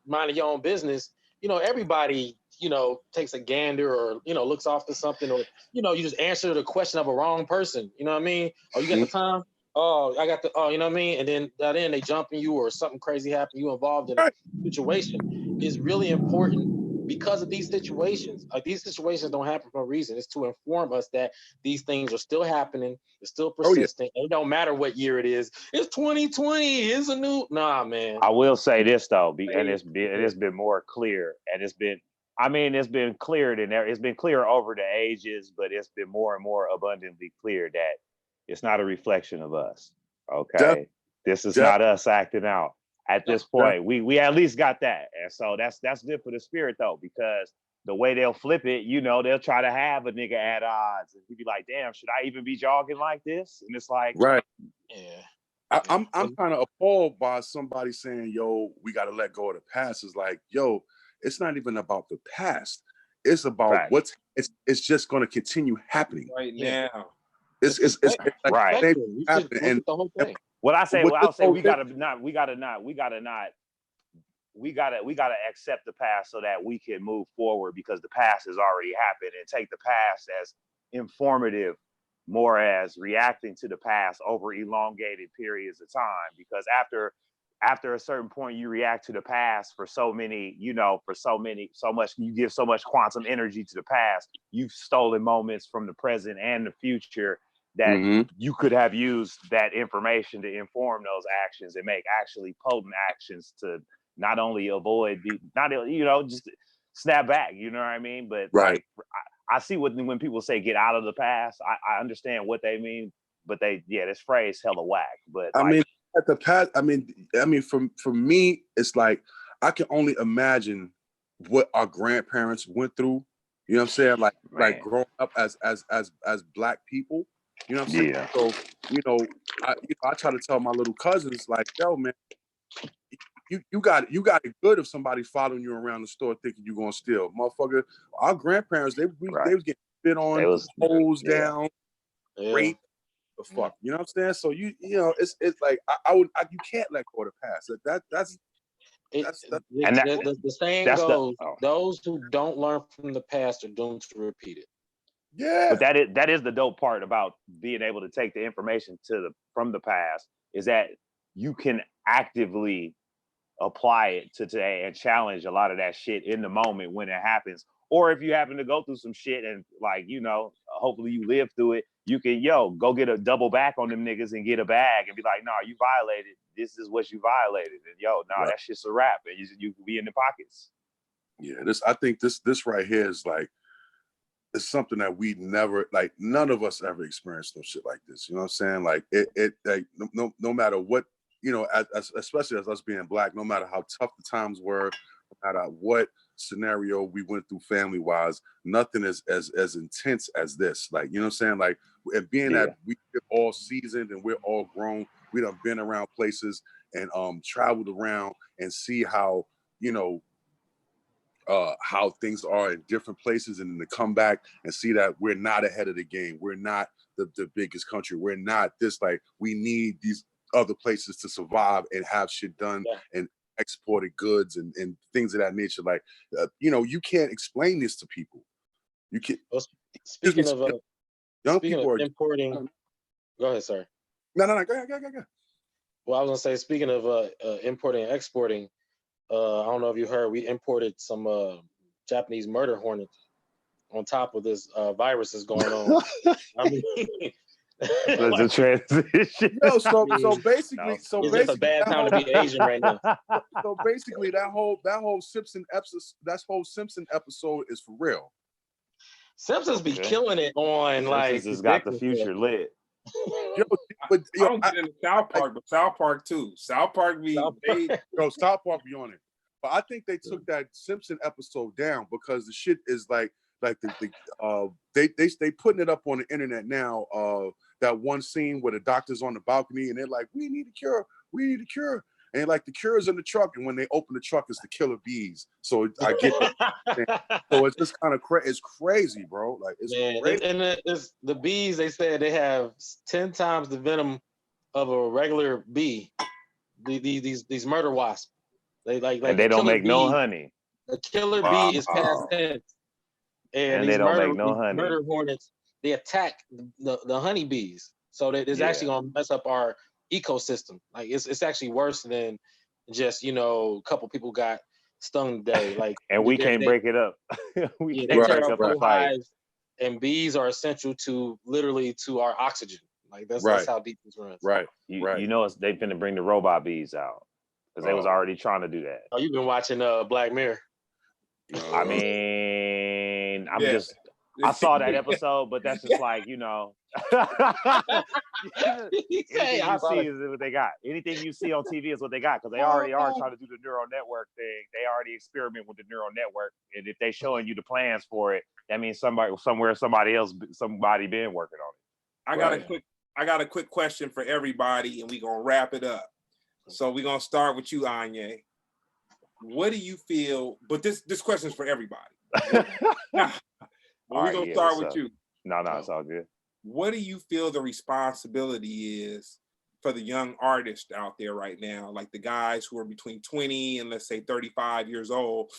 minding your own business. You know, everybody, you know, takes a gander or, you know, looks off to something, or, you know, you just answer the question of a wrong person. You know what I mean? Oh, you got the time? Oh, I got you know what I mean? And then they jump in you or something crazy happened, you involved in a situation. Is really important because of these situations. Like, these situations don't happen for a reason. It's to inform us that these things are still happening, it's still persistent. It don't matter what year it is. It's 2020. It's a new man. I will say this though, and it's been more clear, and it's been cleared, and it's been clear over the ages, but it's been more and more abundantly clear that it's not a reflection of us. Okay, this is not us acting out at this point. We at least got that, and so that's good for the spirit though, because the way they'll flip it, you know, they'll try to have a nigga at odds, and he'd be like, "Damn, should I even be jogging like this?" And it's like, I'm kind of appalled by somebody saying, "Yo, we got to let go of the past." It's like, yo, it's not even about the past. It's about it's just going to continue happening right now. It's like happening. And the whole thing. What I'll say, we gotta accept the past so that we can move forward, because the past has already happened, and take the past as informative, more as reacting to the past over elongated periods of time. Because after a certain point, you react to the past for so much, you give so much quantum energy to the past, you've stolen moments from the present and the future that you could have used that information to inform those actions and make actually potent actions to not only avoid just snap back, you know what I mean? But like, I see when people say get out of the past, I understand what they mean, but this phrase hella whack. But I mean, at the past, I mean, for me, it's like I can only imagine what our grandparents went through. You know what I'm saying? Like growing up as Black people. You know what I'm saying? Yeah. So, I try to tell my little cousins, like, yo, man, you got it good if somebody following you around the store thinking you're gonna steal. Motherfucker, our grandparents, they was getting spit on, hosed down, raped, the fuck. You know what I'm saying? So you know, it's like you can't let go of the past. The saying goes, those who don't learn from the past are doomed to repeat it. Yeah. But that is the dope part about being able to take the information from the past, is that you can actively apply it to today and challenge a lot of that shit in the moment when it happens. Or if you happen to go through some shit and, like, you know, hopefully you live through it, you can go get a double back on them niggas and get a bag and be like, no, you violated. This is what you violated. And that shit's a wrap. And you can be in the pockets. Yeah, I think this right here is like, it's something that we never, like, none of us ever experienced no shit like this. You know what I'm saying? Like, it like, no matter what, you know, especially as us being Black, no matter how tough the times were, no matter what scenario we went through family wise, nothing is as intense as this. Like, you know what I'm saying? Like, and being that we're all seasoned and we're all grown, we done been around places and traveled around and see how, you know, how things are in different places, and then to come back and see that we're not ahead of the game. We're not the biggest country. We're not this, like, we need these other places to survive and have shit done and exported goods and things of that nature. Like, you know, you can't explain this to people. You can't. Well, speaking of importing, go ahead, sir. No, go ahead. Well, I was gonna say, speaking of importing and exporting, I don't know if you heard, we imported some Japanese murder hornets on top of this virus that's going on. I mean, There's a transition. Yo, so basically, it's just a bad time to be Asian right now. So basically, that whole Simpson episode is for real. Simpsons be killing it on Simpsons has got the future lit. Yo, I don't get into South Park, but South Park too. South Park be South Park be on it. But I think they took that Simpson episode down because the shit is like they putting it up on the internet now. That one scene where the doctor's on the balcony and they're like, "We need a cure, we need a cure," and like the cure is in the truck, and when they open the truck, it's the killer bees. So I get that. So it's just kind of it's crazy, bro. Like it's crazy. And it's the bees. They said they have 10 times the venom of a regular bee. These murder wasps. They and they don't make no honey. The killer bee is past tense. And they don't make no honey. Murder hornets, they attack the honeybees. So that it's actually gonna mess up our ecosystem. Like it's actually worse than just a couple people got stung today. Like and we can't break it up. We can't break up the fight. And bees are essential to our oxygen. Like that's how deep this runs. Right. You know they've been to bring the robot bees out because they was already trying to do that. Oh, you've been watching Black Mirror. I mean, I saw that episode, but that's just like, anything you see is what they got. Anything you see on TV is what they got because they already are trying to do the neural network thing. They already experiment with the neural network, and if they showing you the plans for it, that means somebody been working on it. I got a quick question for everybody, and we're gonna wrap it up. So we're gonna start with you, Anyi. What do you feel? But this question is for everybody. We're gonna start with you. No, it's all good. What do you feel the responsibility is for the young artists out there right now, like the guys who are between 20 and let's say 35 years old,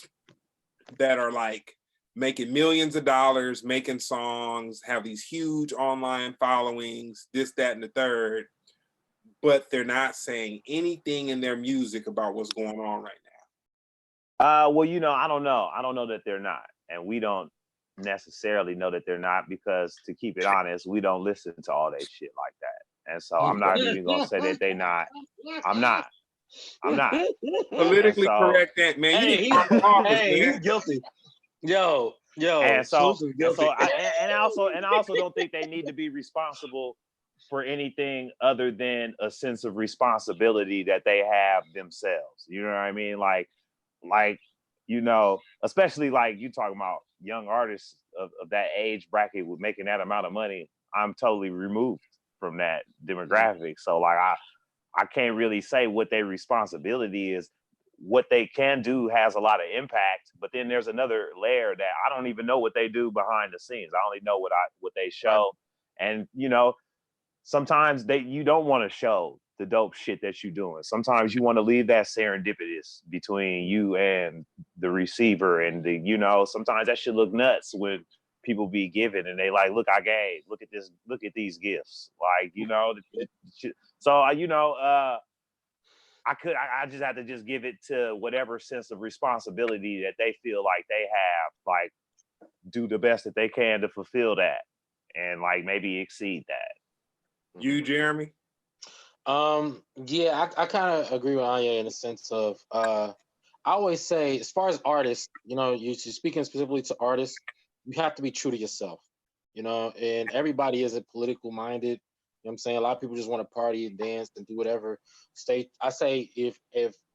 that are like making millions of dollars, making songs, have these huge online followings, this, that, and the third, but they're not saying anything in their music about what's going on right now? Well, I don't know. I don't know that they're not. And we don't necessarily know that they're not because, to keep it honest, we don't listen to all that shit like that. And so I'm not even going to say that they not. I'm not. Politically correct that, man. He's guilty. Yo. And so I also don't think they need to be responsible for anything other than a sense of responsibility that they have themselves. You know what I mean? Like, especially like you talking about young artists of that age bracket with making that amount of money. I'm totally removed from that demographic. So like, I can't really say what their responsibility is. What they can do has a lot of impact, but then there's another layer that I don't even know what they do behind the scenes. I only know what they show. And sometimes you don't want to show the dope shit that you're doing. Sometimes you want to leave that serendipitous between you and the receiver, and sometimes that shit look nuts when people be giving and they like, look, I gave, look at this, look at these gifts, like so I just have to just give it to whatever sense of responsibility that they feel like they have, like do the best that they can to fulfill that and like maybe exceed that. You, Jeremy? Yeah, I kind of agree with Anya in the sense of I always say, as far as artists, you're speaking specifically to artists, you have to be true to yourself, and everybody isn't political minded. You know what I'm saying? A lot of people just want to party and dance and do whatever. I say if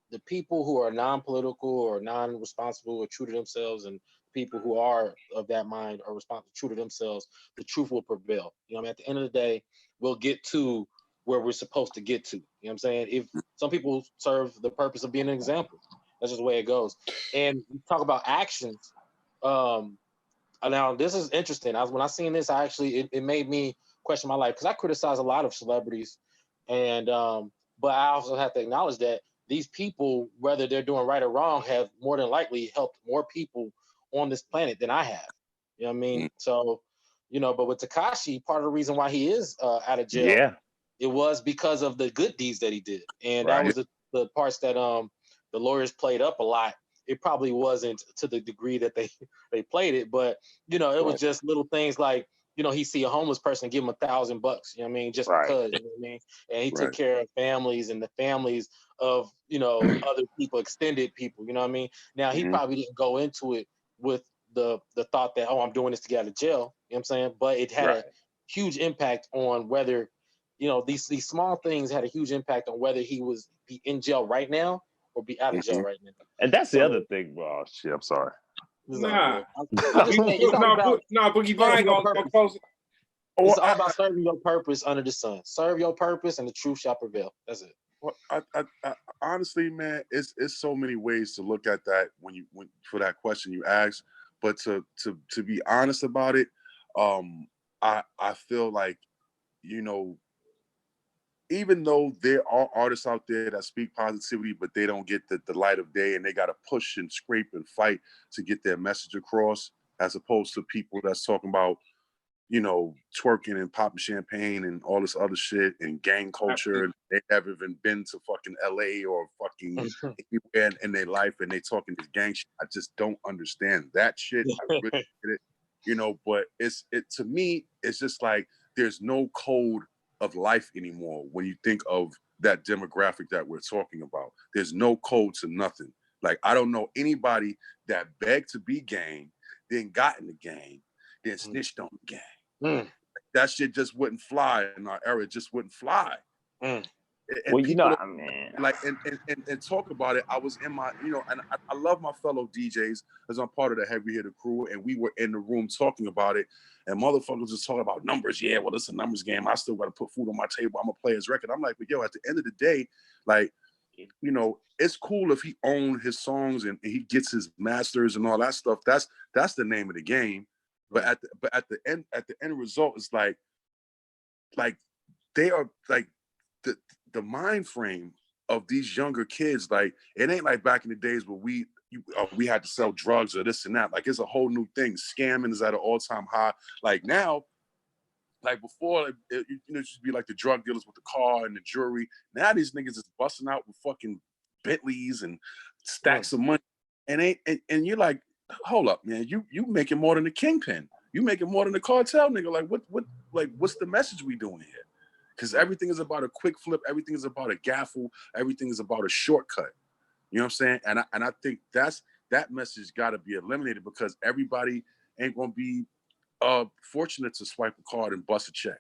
the people who are non-political or non-responsible are true to themselves, and people who are of that mind are true to themselves, the truth will prevail. At the end of the day, we'll get to where we're supposed to get to. You know what I'm saying? If some people serve the purpose of being an example, that's just the way it goes. And we talk about actions. Now this is interesting. When I seen this, it made me question my life because I criticize a lot of celebrities, and but I also have to acknowledge that these people, whether they're doing right or wrong, have more than likely helped more people on this planet than I have. You know what I mean? So, but with Tekashi, part of the reason why he is out of jail, it was because of the good deeds that he did, and that was the parts that the lawyers played up a lot. It probably wasn't to the degree that they played it, but it was just little things like you know, he see a homeless person, give him $1,000, you know what I mean, just Right. because, you know what I mean, and he took Right. care of families and the families of, you know, other people, extended people, you know what I mean. Now he Mhm. probably didn't go into it with the thought that, oh, I'm doing this to get out of jail, you know what I'm saying, but it had Right. a huge impact on whether, you know, these small things had a huge impact on whether he was be in jail right now or be out of jail Mhm. right now. And that's the So- other thing. Oh shit, I'm sorry. This is all Nah. good. I just think it's all about Boogie serving Blind your gonna purpose. close it. It's all about serving your purpose under the sun. Serve your purpose, and the truth shall prevail. That's it. Well, I honestly, man, it's so many ways to look at that when for that question you asked. But to be honest about it, I feel like, you know, even though there are artists out there that speak positivity, but they don't get the light of day, and they got to push and scrape and fight to get their message across, as opposed to people that's talking about, you know, twerking and popping champagne and all this other shit and gang culture. And they haven't even been to fucking LA or fucking anywhere in their life, and they talking this gang shit. I just don't understand that shit. I really get it, you know, but to me, it's just like there's no code of life anymore when you think of that demographic that we're talking about. There's no code to nothing. Like, I don't know anybody that begged to be gang, then got in the gang, then snitched on the gang. That shit just wouldn't fly in our era. It just wouldn't fly. And well, you know, people I mean, like and talk about it. I was in my, you know, and I love my fellow DJs as I'm part of the Heavy Hitter crew, and we were in the room talking about it, and motherfuckers just talking about numbers. Yeah, well, it's a numbers game. I still got to put food on my table. I'm gonna play his record. I'm like, but yo, at the end of the day, like, you know, it's cool if he owns his songs and he gets his masters and all that stuff. That's the name of the game. But at the end result, it's like they are like the mind frame of these younger kids. Like, it ain't like back in the days where we had to sell drugs or this and that. Like, it's a whole new thing. Scamming is at an all-time high. Like now, like before, it used to be like the drug dealers with the car and the jewelry. Now these niggas is busting out with fucking Bentleys and stacks of money, and you're like, hold up, man, you making more than the kingpin. You making more than the cartel nigga. Like what's the message we doing here? Because everything is about a quick flip. Everything is about a gaffle. Everything is about a shortcut. You know what I'm saying? And I think that message got to be eliminated, because everybody ain't gonna be fortunate to swipe a card and bust a check.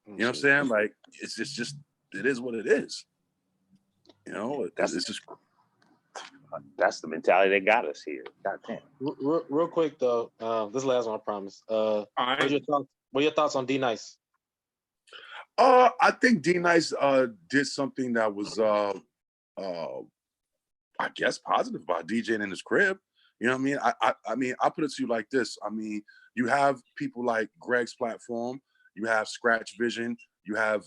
You know what I'm saying? Like, it's just it is what it is. You know, it's just that's the mentality that got us here. God damn. Real quick though, this is the last one, I promise. What are your thoughts on D Nice? I think D Nice did something that was I guess positive by DJing in his crib. You know what I mean? I mean, I'll put it to you like this. I mean, you have people like Greg's platform, you have Scratch Vision, you have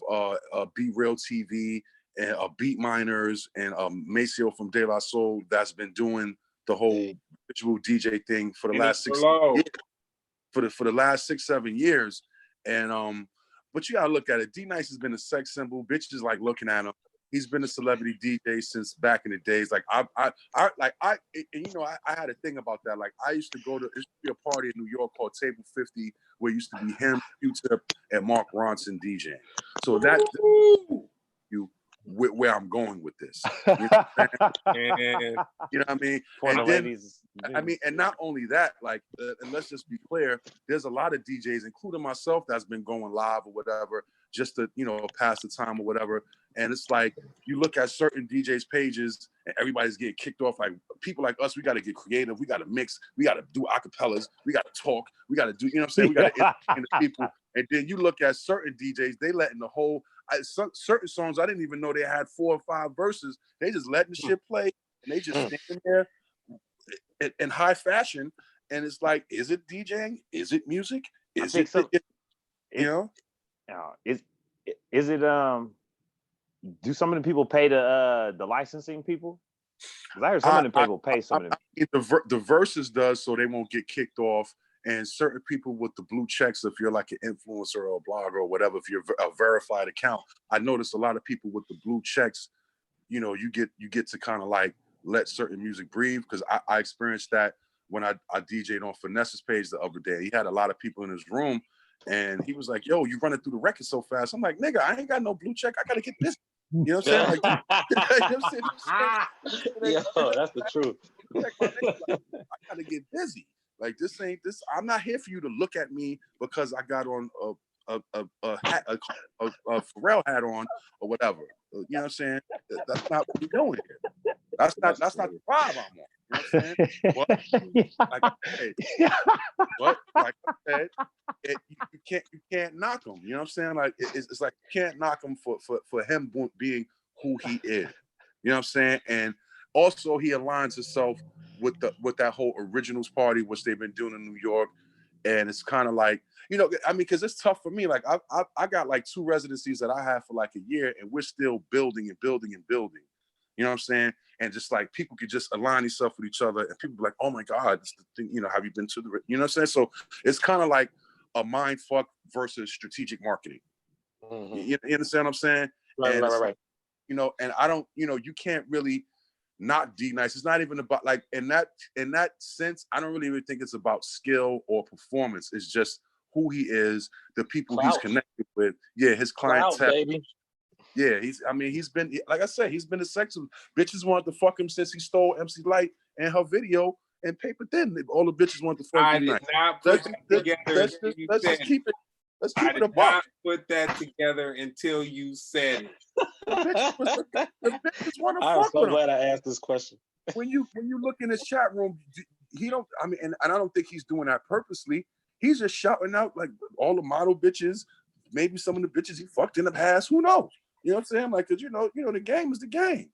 Be Real TV, and Beat Miners, and Maceo from De La Soul that's been doing the whole visual DJ thing for the last 6 years, for the last 6-7 years. And but you gotta look at it. D Nice has been a sex symbol. Bitches like looking at him. He's been a celebrity DJ since back in the days. Like I you know, I had a thing about that. Like, I used to go to, there used to be a party in New York called Table 50, where it used to be him, Q-Tip, and Mark Ronson DJing. So that you where I'm going with this. You know what I mean? And then, ladies. I mean, and not only that, like, and let's just be clear, there's a lot of DJs, including myself, that's been going live or whatever, just to, you know, pass the time or whatever. And it's like, you look at certain DJs' pages and everybody's getting kicked off. Like, people like us, we got to get creative. We got to mix. We got to do acapellas. We got to talk. We got to do, you know what I'm saying? We got to entertain the people. And then you look at certain DJs, they letting the whole, certain songs, I didn't even know they had 4 or 5 verses. They just letting the shit play. And they just standing there in high fashion. And it's like, is it DJing? Is it music? Is it, so. You know? Is it do some of the people pay the licensing people? Because I heard some of the people pay some of them. The verses does, so they won't get kicked off. And certain people with the blue checks, if you're like an influencer or a blogger or whatever, if you're a verified account, I noticed a lot of people with the blue checks, you know, you get to kind of like let certain music breathe. Because I experienced that when I DJ'd on Finesse's page the other day. He had a lot of people in his room, And he was like, yo, you running through the record so fast. I'm like, nigga, I ain't got no blue check. I got to get this. You know what I'm saying? Like, you know what I'm saying? Yo, that's the truth. Like, I got to get busy. Like, this ain't this. I'm not here for you to look at me because I got on a hat, a Pharrell hat on or whatever. You know what I'm saying? That's not what we're doing here. That's not the vibe I'm on. You know what I'm saying? But like I said, you can't knock him. You know what I'm saying? Like it's like you can't knock him for him being who he is. You know what I'm saying? And also he aligns himself with that whole originals party, which they've been doing in New York. And it's kind of like, you know, I mean, because it's tough for me. Like I got like 2 residencies that I have for like a year, and we're still building and building and building. You know what I'm saying? And just like people could just align themselves with each other, and people be like, "Oh my God, this is the thing." You know, have you been to the? You know what I'm saying? So it's kind of like a mind fuck versus strategic marketing. Mm-hmm. You understand what I'm saying? Right. You know, and I don't. You know, you can't really not D-Nice. It's not even about like in that sense. I don't really even think it's about skill or performance. It's just who he is, the people he's connected with. Yeah, his clientele. Baby. Yeah, he's been, like I said, he's been a sex. Bitches wanted to fuck him since he stole MC Light and her video and Paper Thin. All the bitches wanted to fuck him. I did not put that together. Let's just keep it. Let's keep it above. I did not put that together until you said it. The bitches want to I'm fuck so with glad him. I asked this question. When you look in his chat room, he don't. I mean, and I don't think he's doing that purposely. He's just shouting out like all the model bitches, maybe some of the bitches he fucked in the past. Who knows? You know what I'm saying? Like, cause you know, the game is the game.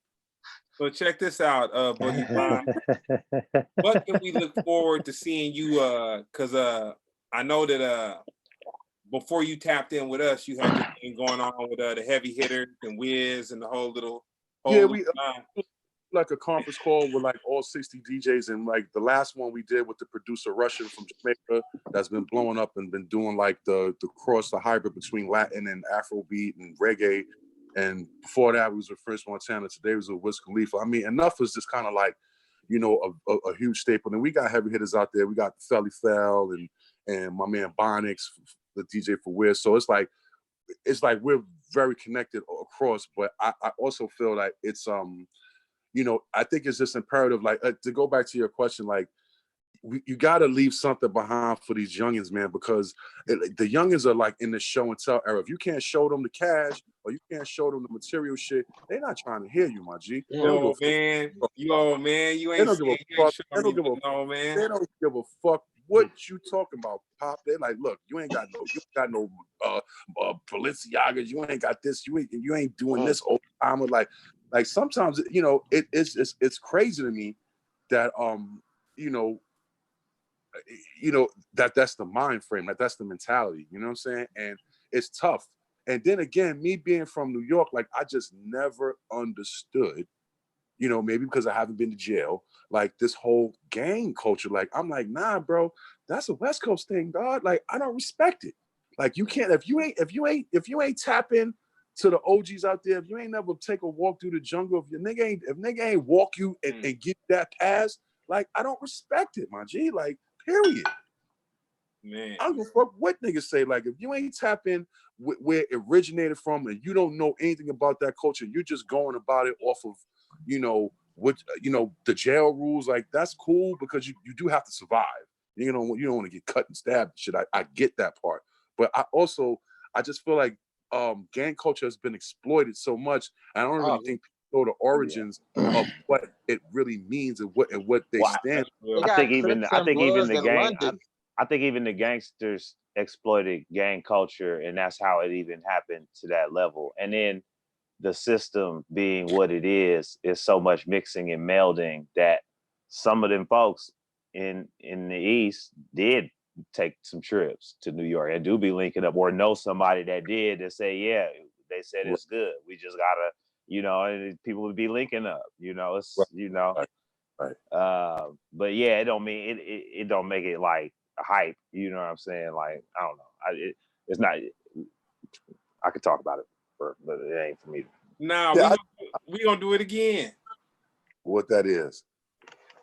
So check this out, BoogieBlind. What can we look forward to seeing you? Cause I know that before you tapped in with us, you had this thing going on with the heavy hitters and Wiz and the whole little. We like a conference call with like all 60 DJs, and like the last one we did with the producer Russian from Jamaica that's been blowing up and been doing like the hybrid between Latin and Afrobeat and reggae. And before that, we was with French Montana. Today was with Wiz Khalifa. I mean, Enough is just kind of like, you know, a huge staple. And we got heavy hitters out there. We got Felly Fell and my man Bonix, the DJ for Wiz. So it's like we're very connected across. But I also feel like it's you know, I think it's just imperative. Like to go back to your question, like you got to leave something behind for these youngins, man, because the youngins are like in the show and tell era. If you can't show them the cash or you can't show them the material shit, they're not trying to hear you, my G. Yo, man, you ain't. They don't give a fuck. They don't give a fuck what you talking about, Pop. They're like, look, you ain't got no Balenciagas. You ain't got this. You ain't doing this old time. Like sometimes, you know, it's crazy to me that you know, that's the mind frame, that's the mentality, you know what I'm saying? And it's tough. And then again, me being from New York, like I just never understood, you know, maybe because I haven't been to jail, like this whole gang culture. Like, I'm like, nah, bro, that's a West Coast thing, dog. Like, I don't respect it. Like, you can't, if you ain't tap in to the OGs out there, if you ain't never take a walk through the jungle, if nigga ain't walk you and give that pass, like, I don't respect it, my G. Like, period. Man, I don't give a fuck what niggas say. Like, if you ain't tap in where it originated from and you don't know anything about that culture, you're just going about it off of, you know, what, you know, the jail rules. Like, that's cool because you do have to survive. You don't want to get cut and stabbed and shit. I get that part. But I just feel like gang culture has been exploited so much. I don't really think people know the origins of what it really means and what they stand for. I think even the gangsters exploited gang culture, and that's how it even happened to that level. And then the system being what it is so much mixing and melding that some of them folks in the East did take some trips to New York and do be linking up, or know somebody that did, that say, yeah, they said it's good. We just gotta, you know, and people would be linking up, you know, it's, you know, right. But yeah, it don't mean it don't make it like hype, you know what I'm saying? Like, I don't know. It's not, I could talk about it, but it ain't for me. Nah, we gonna do it again. What that is?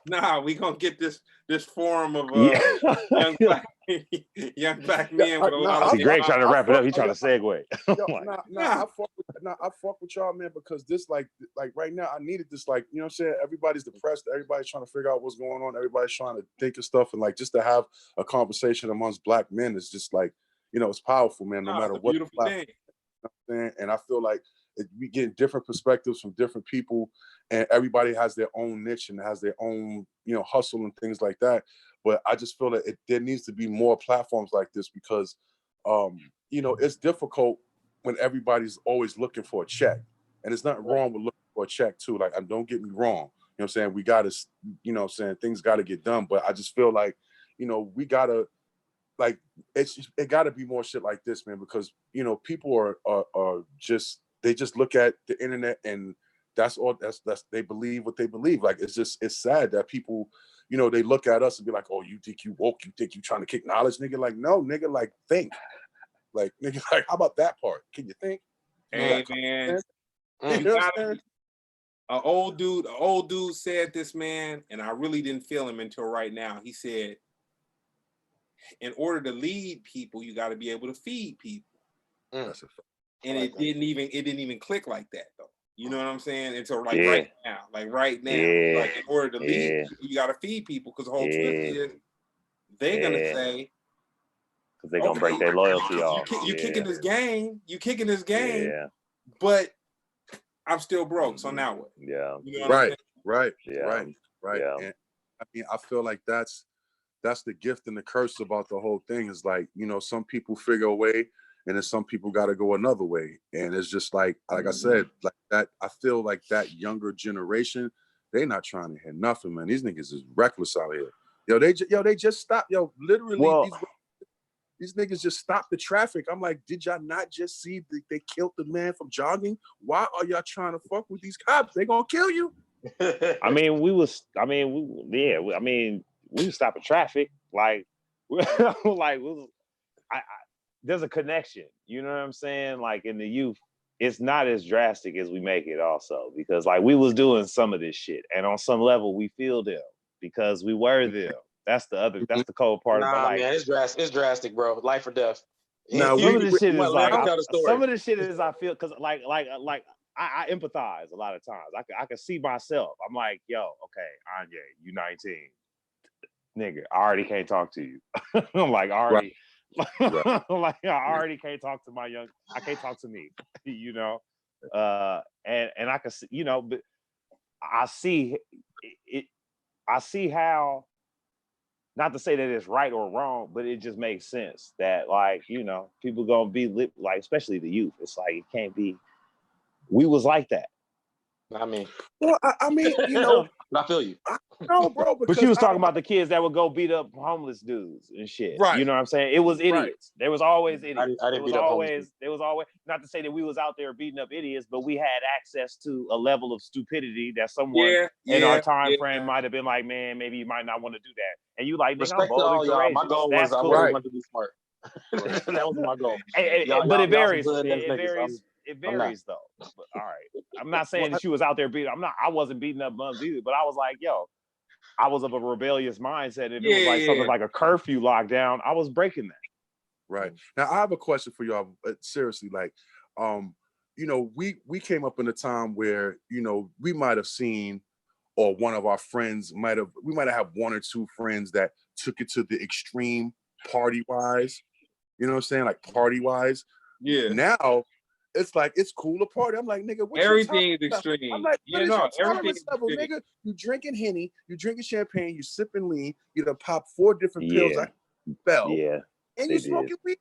Nah, we gonna get this forum of young black young black men with a lot of. See, Greg trying to wrap it up. He trying to segue. I fuck with y'all, man, because this, like right now, I needed this, like, you know what I'm saying? Everybody's depressed. Everybody's trying to figure out what's going on. Everybody's trying to think of stuff, and like just to have a conversation amongst black men is just like, you know, it's powerful, man. No matter what. Beautiful thing. You know, and I feel like we get different perspectives from different people, and everybody has their own niche and has their own, you know, hustle and things like that. But I just feel that there needs to be more platforms like this because, you know, it's difficult when everybody's always looking for a check, and there's nothing wrong with looking for a check too. Like, don't get me wrong. You know what I'm saying? We got to, you know what I'm saying? Things got to get done. But I just feel like, you know, we got to, like, it got to be more shit like this, man, because, you know, people are just, they just look at the internet and that's all, that's they believe what they believe. Like, it's sad that people, you know, they look at us and be like, oh, you think you woke, you think you trying to kick knowledge, nigga? Like, no, nigga, like, think. Like, nigga, like, how about that part? Can you think? Hey, man. You gotta, an old dude said this, man, and I really didn't feel him until right now. He said, in order to lead people, you got to be able to feed people. That's a fact. And it didn't even click like that, though. You know what I'm saying? Until like right now. Like in order to lead people, you got to feed people, because the whole twist is they're going to say, because they're going to break their loyalty off. You kicking this game. You kicking this game. But I'm still broke. So now what? Yeah. You know what Right. Yeah. Yeah. And I mean, I feel like that's the gift and the curse about the whole thing is, like, you know, some people figure a way and then some people got to go another way. And it's just like I said, like that, I feel like that younger generation, they not trying to hear nothing, man. These niggas is reckless out here. They just stopped. Literally, these niggas just stopped the traffic. I'm like, did y'all not just see they killed the man from jogging? Why are y'all trying to fuck with these cops? They gonna kill you. We was stopping traffic. Like, there's a connection. You know what I'm saying? Like, in the youth, it's not as drastic as we make it also, because like we was doing some of this shit, and on some level we feel them because we were them. That's the cold part. Nah, like, man, it's drastic, bro. Life or death. Now, some of the shit is like, some of the shit is, I feel, because like I empathize a lot of times. I can see myself. I'm like, yo, okay, Anyi, you 19, nigga. I already can't talk to you. I'm like, already, like I already can't talk to my young. I can't talk to me, you know. And I can see, you know, but I see it. I see how. Not to say that it's right or wrong, but it just makes sense that, like, you know, people gonna be lit, like, especially the youth. It's like, it can't be. We was like that. I mean, you know, I feel you. No, bro. But she was talking about the kids that would go beat up homeless dudes and shit. Right. You know what I'm saying? It was idiots. Right. There was always idiots. I didn't beat up homeless. There was always, not to say that we was out there beating up idiots, but we had access to a level of stupidity that someone in our time frame might have been like, man, maybe you might not want to do that. And you like, nigga, I'm bold and courageous. My goal was I wanted to be smart. That was my goal. But it varies. It varies though. But, all right. I'm not saying that she was out there beating. I wasn't beating up bums either, but I was like, yo, I was of a rebellious mindset. And it was like something like a curfew lockdown. I was breaking that. Right. Now I have a question for y'all. Seriously, like, you know, we came up in a time where, you know, we might have seen, or one of our friends we might have had one or two friends that took it to the extreme party wise. You know what I'm saying? Like party wise. Yeah. Now it's like, it's cool to party. I'm like, nigga, what's everything is extreme. I'm like, what is your tolerance level, extreme. nigga? You drinking Henny, you drinking champagne, you sipping lean, you done pop 4 different pills. I fell. Yeah. And you smoking weed,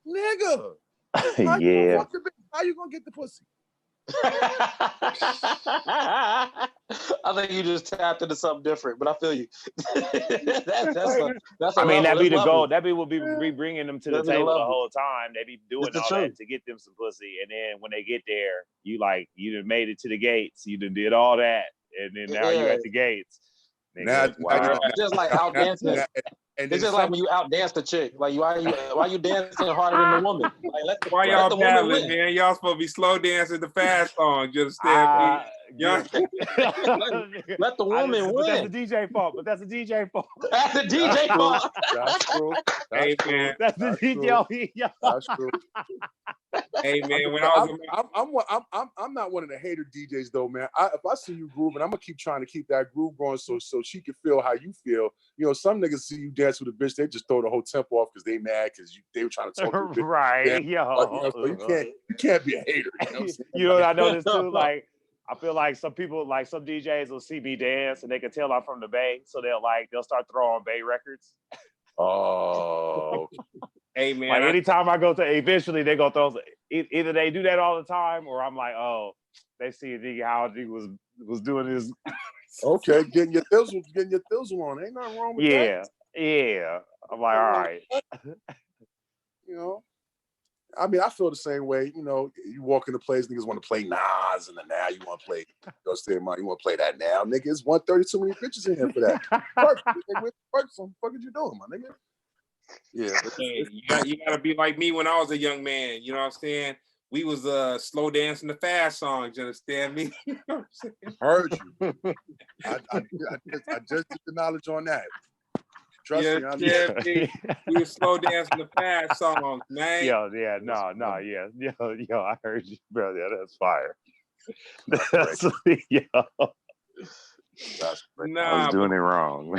nigga. How you gonna get the pussy? I think you just tapped into something different, but I feel you. that's I mean, that'd be the goal. That will be bringing them to the table the whole time. They be doing all that to get them some pussy, and then when they get there, you done made it to the gates. You done did all that, and then now you're at the gates. Now, just like out dancing. It's just like when you out dance the chick. Like, why you dancing harder than the woman? Like, why y'all battling, man? Y'all supposed to be slow dancing the fast song. You understand me? Yeah. Let the woman win. That's the DJ fault. That's the DJ fault. That's the DJ fault. That's true. Hey, man. That's the DJ. That's true. Hey, man, when I was I'm not one of the hater DJs though, man. If I see you grooving, I'm gonna keep trying to keep that groove going so she can feel how you feel. You know, some niggas see you dance with a bitch, they just throw the whole tempo off because they mad because they were trying to talk to you. Right, yo. So you can't be a hater. You know what I'm saying? You know what I noticed too? Like, I feel like some people, like some DJs will see me dance and they can tell I'm from the Bay, so they'll start throwing Bay records. Oh. Hey, man. Like anytime I go to, eventually they go throw. Either they do that all the time, or I'm like, oh, they see a nigga how he was doing his. Okay, getting your thizzle on. Ain't nothing wrong with that. Yeah. I'm like, all right. You know, I mean, I feel the same way. You know, you walk into place, niggas want to play Nas, and then now you want to play. You want to play that now, nigga. It's 1:30. Too many bitches in here for that. Perfect. What the fuck are you doing, my nigga? Yeah, hey, you gotta be like me when I was a young man. You know what I'm saying? We was slow dancing the fast songs. You understand me? You know what I'm saying? Heard you. I just did the knowledge on that. Trust me. We was slow dancing the fast songs, man. Yo, I heard you, brother. Yeah, that's fire. I was doing it wrong.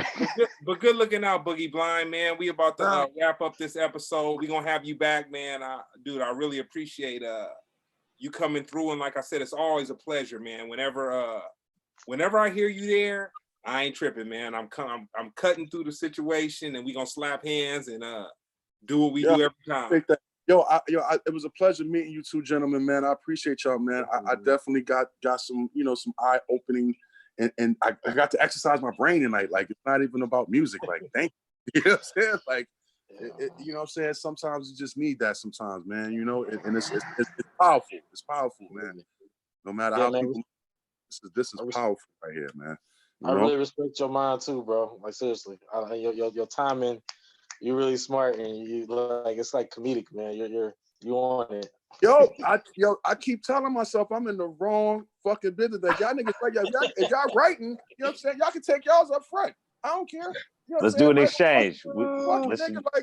But good looking out, BoogieBlind, man. We about to wrap up this episode. We're gonna have you back, man. Dude, I really appreciate you coming through. And like I said, it's always a pleasure, man. Whenever I hear you there, I ain't tripping, man. I'm cutting through the situation, and we gonna slap hands and do what we do every time. Yo, it was a pleasure meeting you two gentlemen, man. I appreciate y'all, man. I definitely got some, some eye opening. And I got to exercise my brain tonight. Like, it's not even about music. Like, thank you. You know what I'm saying? Like, you know what I'm saying? Sometimes you just need that sometimes, man. You know, and it's powerful. It's powerful, man. No matter how people, this is powerful right here, man. I really respect your mind too, bro. Like, seriously, your timing, you're really smart, and you it's like comedic, man. You on it. Yo, I keep telling myself I'm in the wrong fucking business. That y'all niggas, if y'all writing, you know what I'm saying? Y'all can take y'all's up front. I don't care. You know Let's do an exchange. Nigga,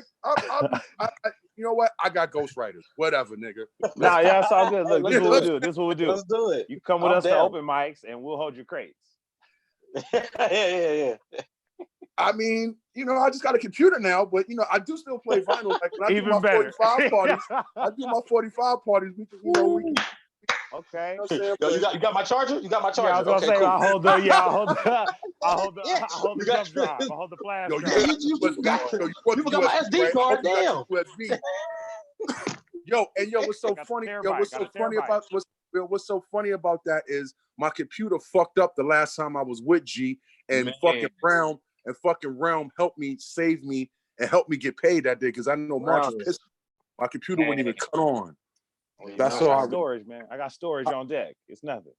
you know what? I got ghostwriters. Whatever, nigga. Nah, yeah, it's all good. Look, this is what we do. Let's do it. You come with us to open mics, and we'll hold your crates. Yeah. I mean, I just got a computer now, but I do still play vinyl. Like when I Even do my better. 45 parties, we can, Okay. Yo, you got my charger? You got my charger? Yeah, I was gonna say, cool. I'll hold the jump drive. I'll hold the flash drive. You got my SD card. Damn. What's so funny? What's so funny about that is my computer fucked up the last time I was with G, and fucking Realm helped me, save me, and help me get paid that day because I know March was pissed. My computer wouldn't even cut on. That's all. I got storage, man. I got storage on deck. It's nothing.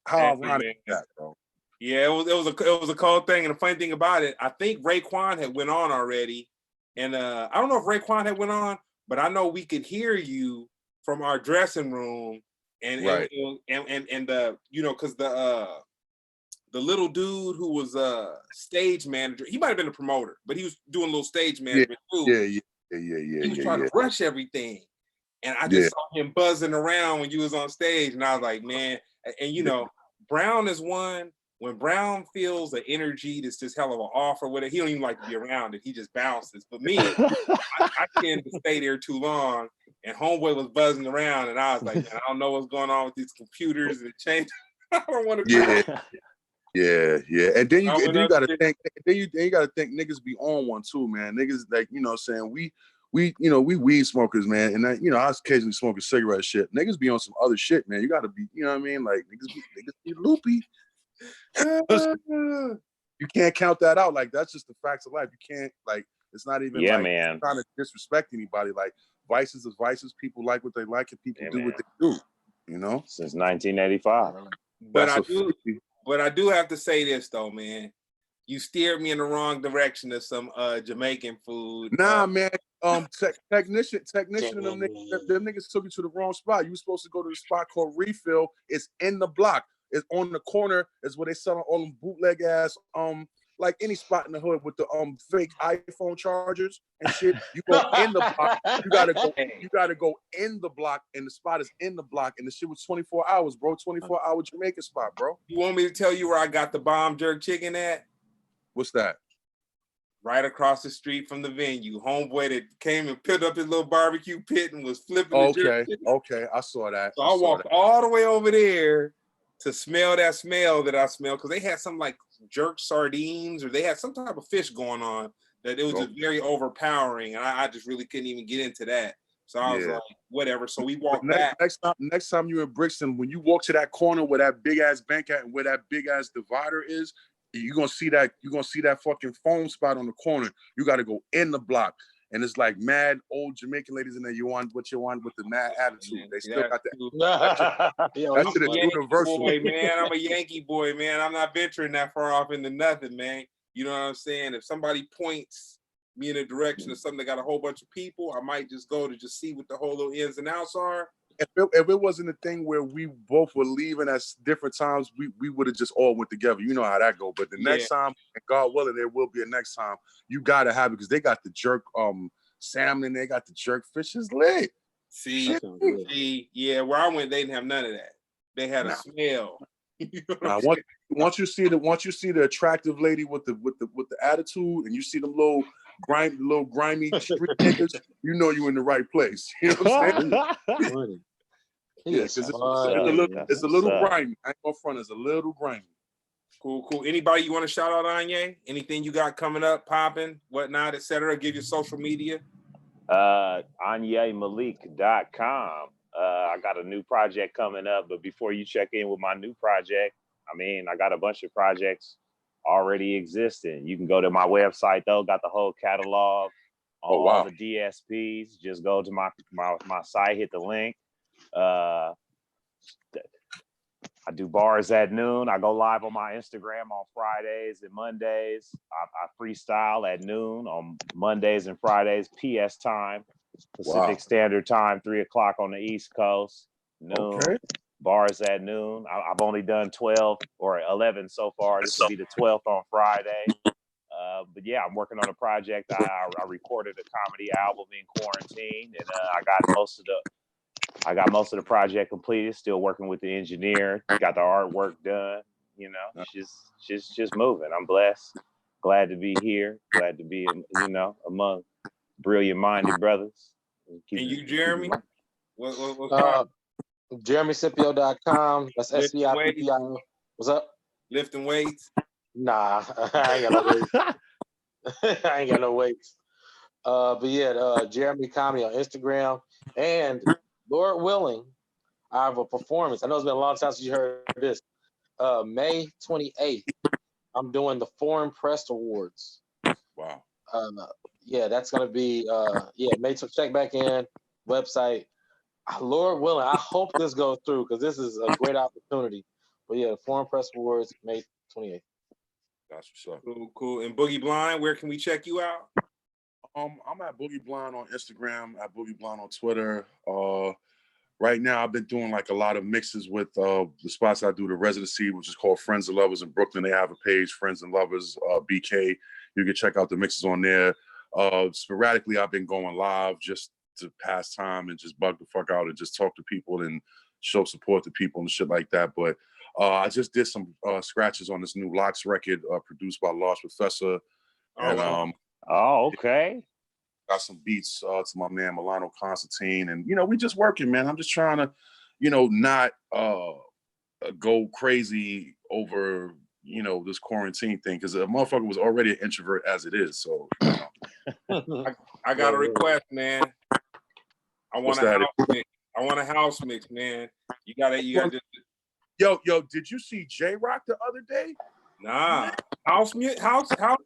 How ironic is that, bro? Yeah, it was a cold thing, and the funny thing about it, I think Raekwon had went on already, and I don't know if Raekwon had went on, but I know we could hear you from our dressing room, and right. and the because the little dude who was a stage manager, he might have been a promoter, but he was doing a little stage management too. Yeah. He was trying to rush everything. And I just saw him buzzing around when you was on stage. And I was like, man, and Brown is one, when Brown feels the energy that's just hell of an offer with it, he don't even like to be around it. He just bounces. But me, I tend to stay there too long. And homeboy was buzzing around, and I was like, man, I don't know what's going on with these computers and change. I don't want to be Yeah. And then you gotta think niggas be on one too, man. Niggas like, saying we weed smokers, man. And I occasionally smoke a cigarette shit. Niggas be on some other shit, man. You gotta be, you know what I mean? Like niggas be loopy. You can't count that out. Like that's just the facts of life. You can't it's not even man. Trying to disrespect anybody. Like vices is vices. People like what they like and people do what they do. Since 1985. But I do have to say this though, man. You steered me in the wrong direction of some Jamaican food. Nah, man. Technician and them niggas took you to the wrong spot. You were supposed to go to the spot called Refill. It's in the block. is on the corner is where they selling all them bootleg ass like any spot in the hood with the fake iPhone chargers and shit. You go in the block, you gotta go in the block, and the spot is in the block, and the shit was 24 hours, bro. 24-hour Jamaican spot, bro. You want me to tell you where I got the bomb jerk chicken at? What's that? Right across the street from the venue. Homeboy that came and picked up his little barbecue pit and was flipping the jerk chicken. Okay, I saw that. So I walked all the way over there to smell that smell that I smelled, because they had some like jerk sardines, or they had some type of fish going on that it was just very overpowering, and I just really couldn't even get into that. So I was like, whatever. So we walked back. Next time you're in Brixton, when you walk to that corner where that big ass bank at and where that big ass divider is, you're gonna see that fucking phone spot on the corner. You got to go in the block. And it's like mad old Jamaican ladies in there. You want what you want with the mad attitude. They still got that. That shit is universal. Boy, man, I'm a Yankee boy, man. I'm not venturing that far off into nothing, man. You know what I'm saying? If somebody points me in a direction of something that got a whole bunch of people, I might just go to just see what the whole little ins and outs are. If it wasn't a thing where we both were leaving at different times, we would have just all went together. You know how that go. But the next time, and God willing, there will be a next time. You gotta have it, because they got the jerk salmon and they got the jerk fish is lit. See, where I went, they didn't have none of that. They had a smell. You know once you see the attractive lady with the attitude, and you see them little grimy street niggas, you know you in the right place. You know what I'm saying? Yeah, because it's a little grimy. I ain't gonna front, it's a little grimy. Cool. Anybody you want to shout out, Anyi? Anything you got coming up, popping, whatnot, etc.? Give your social media. AnyiMalik.com. I got a new project coming up, but before you check in with my new project, I mean, I got a bunch of projects already existing. You can go to my website though, got the whole catalog, all the DSPs. Just go to my site, hit the link. I do bars at noon. I go live on my Instagram on Fridays and Mondays. I freestyle at noon on Mondays and Fridays, PS time, Pacific Standard Time, 3 o'clock on the East Coast, noon. Okay. Bars at noon. I've only done 12 or 11 so far. This will be the 12th on Friday. But yeah, I'm working on a project. I recorded a comedy album in quarantine, and I got most of the project completed. Still working with the engineer. Got the artwork done. You know, just moving. I'm blessed. Glad to be here. Glad to be, among brilliant-minded brothers. And you, Jeremy? What's JeremyScippio.com. That's SCIPPIO. What's up? Lifting weights? Nah, I ain't got no weights. I ain't got no weights. But yeah, Jeremy Comedy on Instagram. And Lord willing, I have a performance. I know it's been a long time since you heard this. May 28th, I'm doing the Foreign Press Awards. Wow. Yeah, that's gonna be check back in website. Lord willing, I hope this goes through, because this is a great opportunity. But yeah, the Foreign Press Awards, May 28th. That's what's up. Cool. And BoogieBlind, where can we check you out? I'm at BoogieBlind on Instagram, at BoogieBlind on Twitter. Right now, I've been doing like a lot of mixes with the spots I do the residency, which is called Friends and Lovers in Brooklyn. They have a page, Friends and Lovers, BK. You can check out the mixes on there. Sporadically, I've been going live just to pass time and just bug the fuck out and just talk to people and show support to people and shit like that. But I just did some scratches on this new Locks record produced by Lost Professor. Okay. Got some beats to my man Milano Constantine, and we just working, man. I'm just trying to, not go crazy over this quarantine thing, because a motherfucker was already an introvert as it is. So I got a request, man. I want a house mix, man. You gotta just. Yo, did you see J-Rock the other day? Nah, house mix. Nigga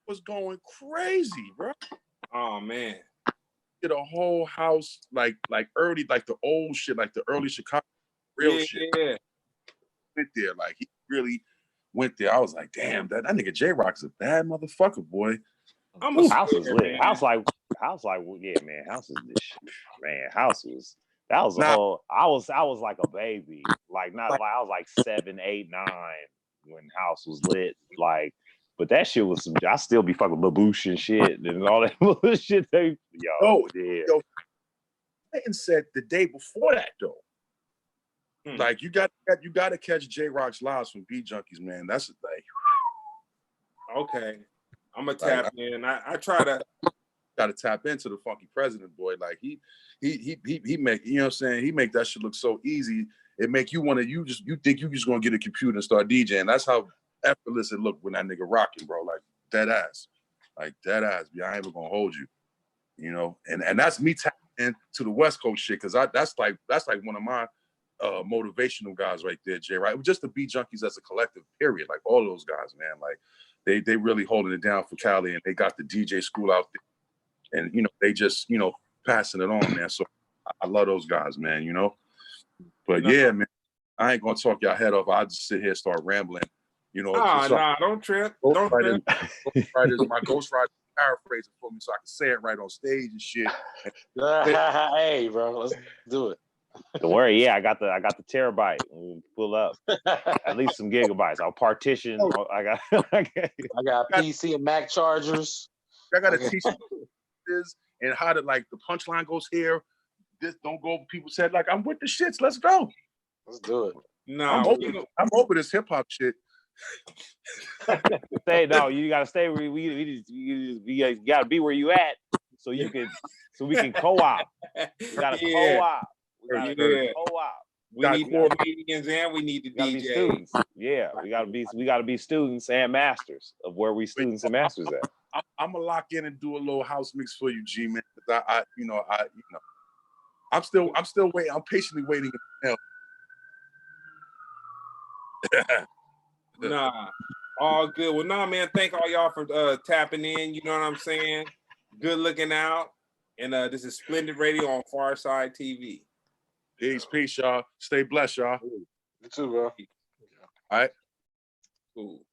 was going crazy, bro. Oh man, did a whole house like early, like the old shit, like the early Chicago real shit. Yeah. Went there, like he really went there. I was like, damn, that nigga J-Rock's a bad motherfucker, boy. House was lit. House like, yeah, man. House is this shit, man. That was a Nah. whole. I was like a baby, like not like I was like 7, 8, 9 when house was lit, like. But that shit was some. I still be fucking baboosh and shit and all that bullshit. Yo, Clinton said the day before that though. Like you got to catch J Rock's lives from Beat Junkies, man. That's the thing. Okay, I'm gonna tap in. I try to. Got to tap into the Funky President, boy. Like he make, you know what I'm saying, he make that shit look so easy. It make you want to, you think you just gonna get a computer and start DJing. That's how effortless it looked when that nigga rocking, bro. Like dead ass, yeah, I ain't even gonna hold you, you know. And that's me tapping into the West Coast shit, because that's like one of my motivational guys right there, Jay. Right, just the Beat Junkies as a collective, period. Like all those guys, man. Like they really holding it down for Cali, and they got the DJ school out there. And, you know, they just, you know, passing it on, man. So I love those guys, man, you know. But yeah, man, I ain't going to talk y'all head off. I'll just sit here and start rambling, you know. Nah, don't trip. Don't trip. My ghostwriter paraphrasing for me so I can say it right on stage and shit. Hey, bro, let's do it. Don't worry, yeah, I got the terabyte. We'll pull up at least some gigabytes. I'll partition. I got PC and Mac chargers. I got to teach is and how to, like, the punchline goes here. This don't go over people's head. Like, I'm with the shits. Let's go. Let's do it. No, I'm open this hip hop shit. You gotta stay where you gotta be where you at so we can co-op. We gotta co-op. We need more comedians and we need the DJs. Students. Yeah, we gotta be students and masters of where we students and masters at. I'm gonna lock in and do a little house mix for you, G man. I'm still waiting. I'm patiently waiting. Nah, all good. Well, nah, man. Thank all y'all for tapping in. You know what I'm saying? Good looking out. And this is Splendid Radio on Pharcyde TV. Peace, y'all. Stay blessed, y'all. You too, bro. All right. Cool.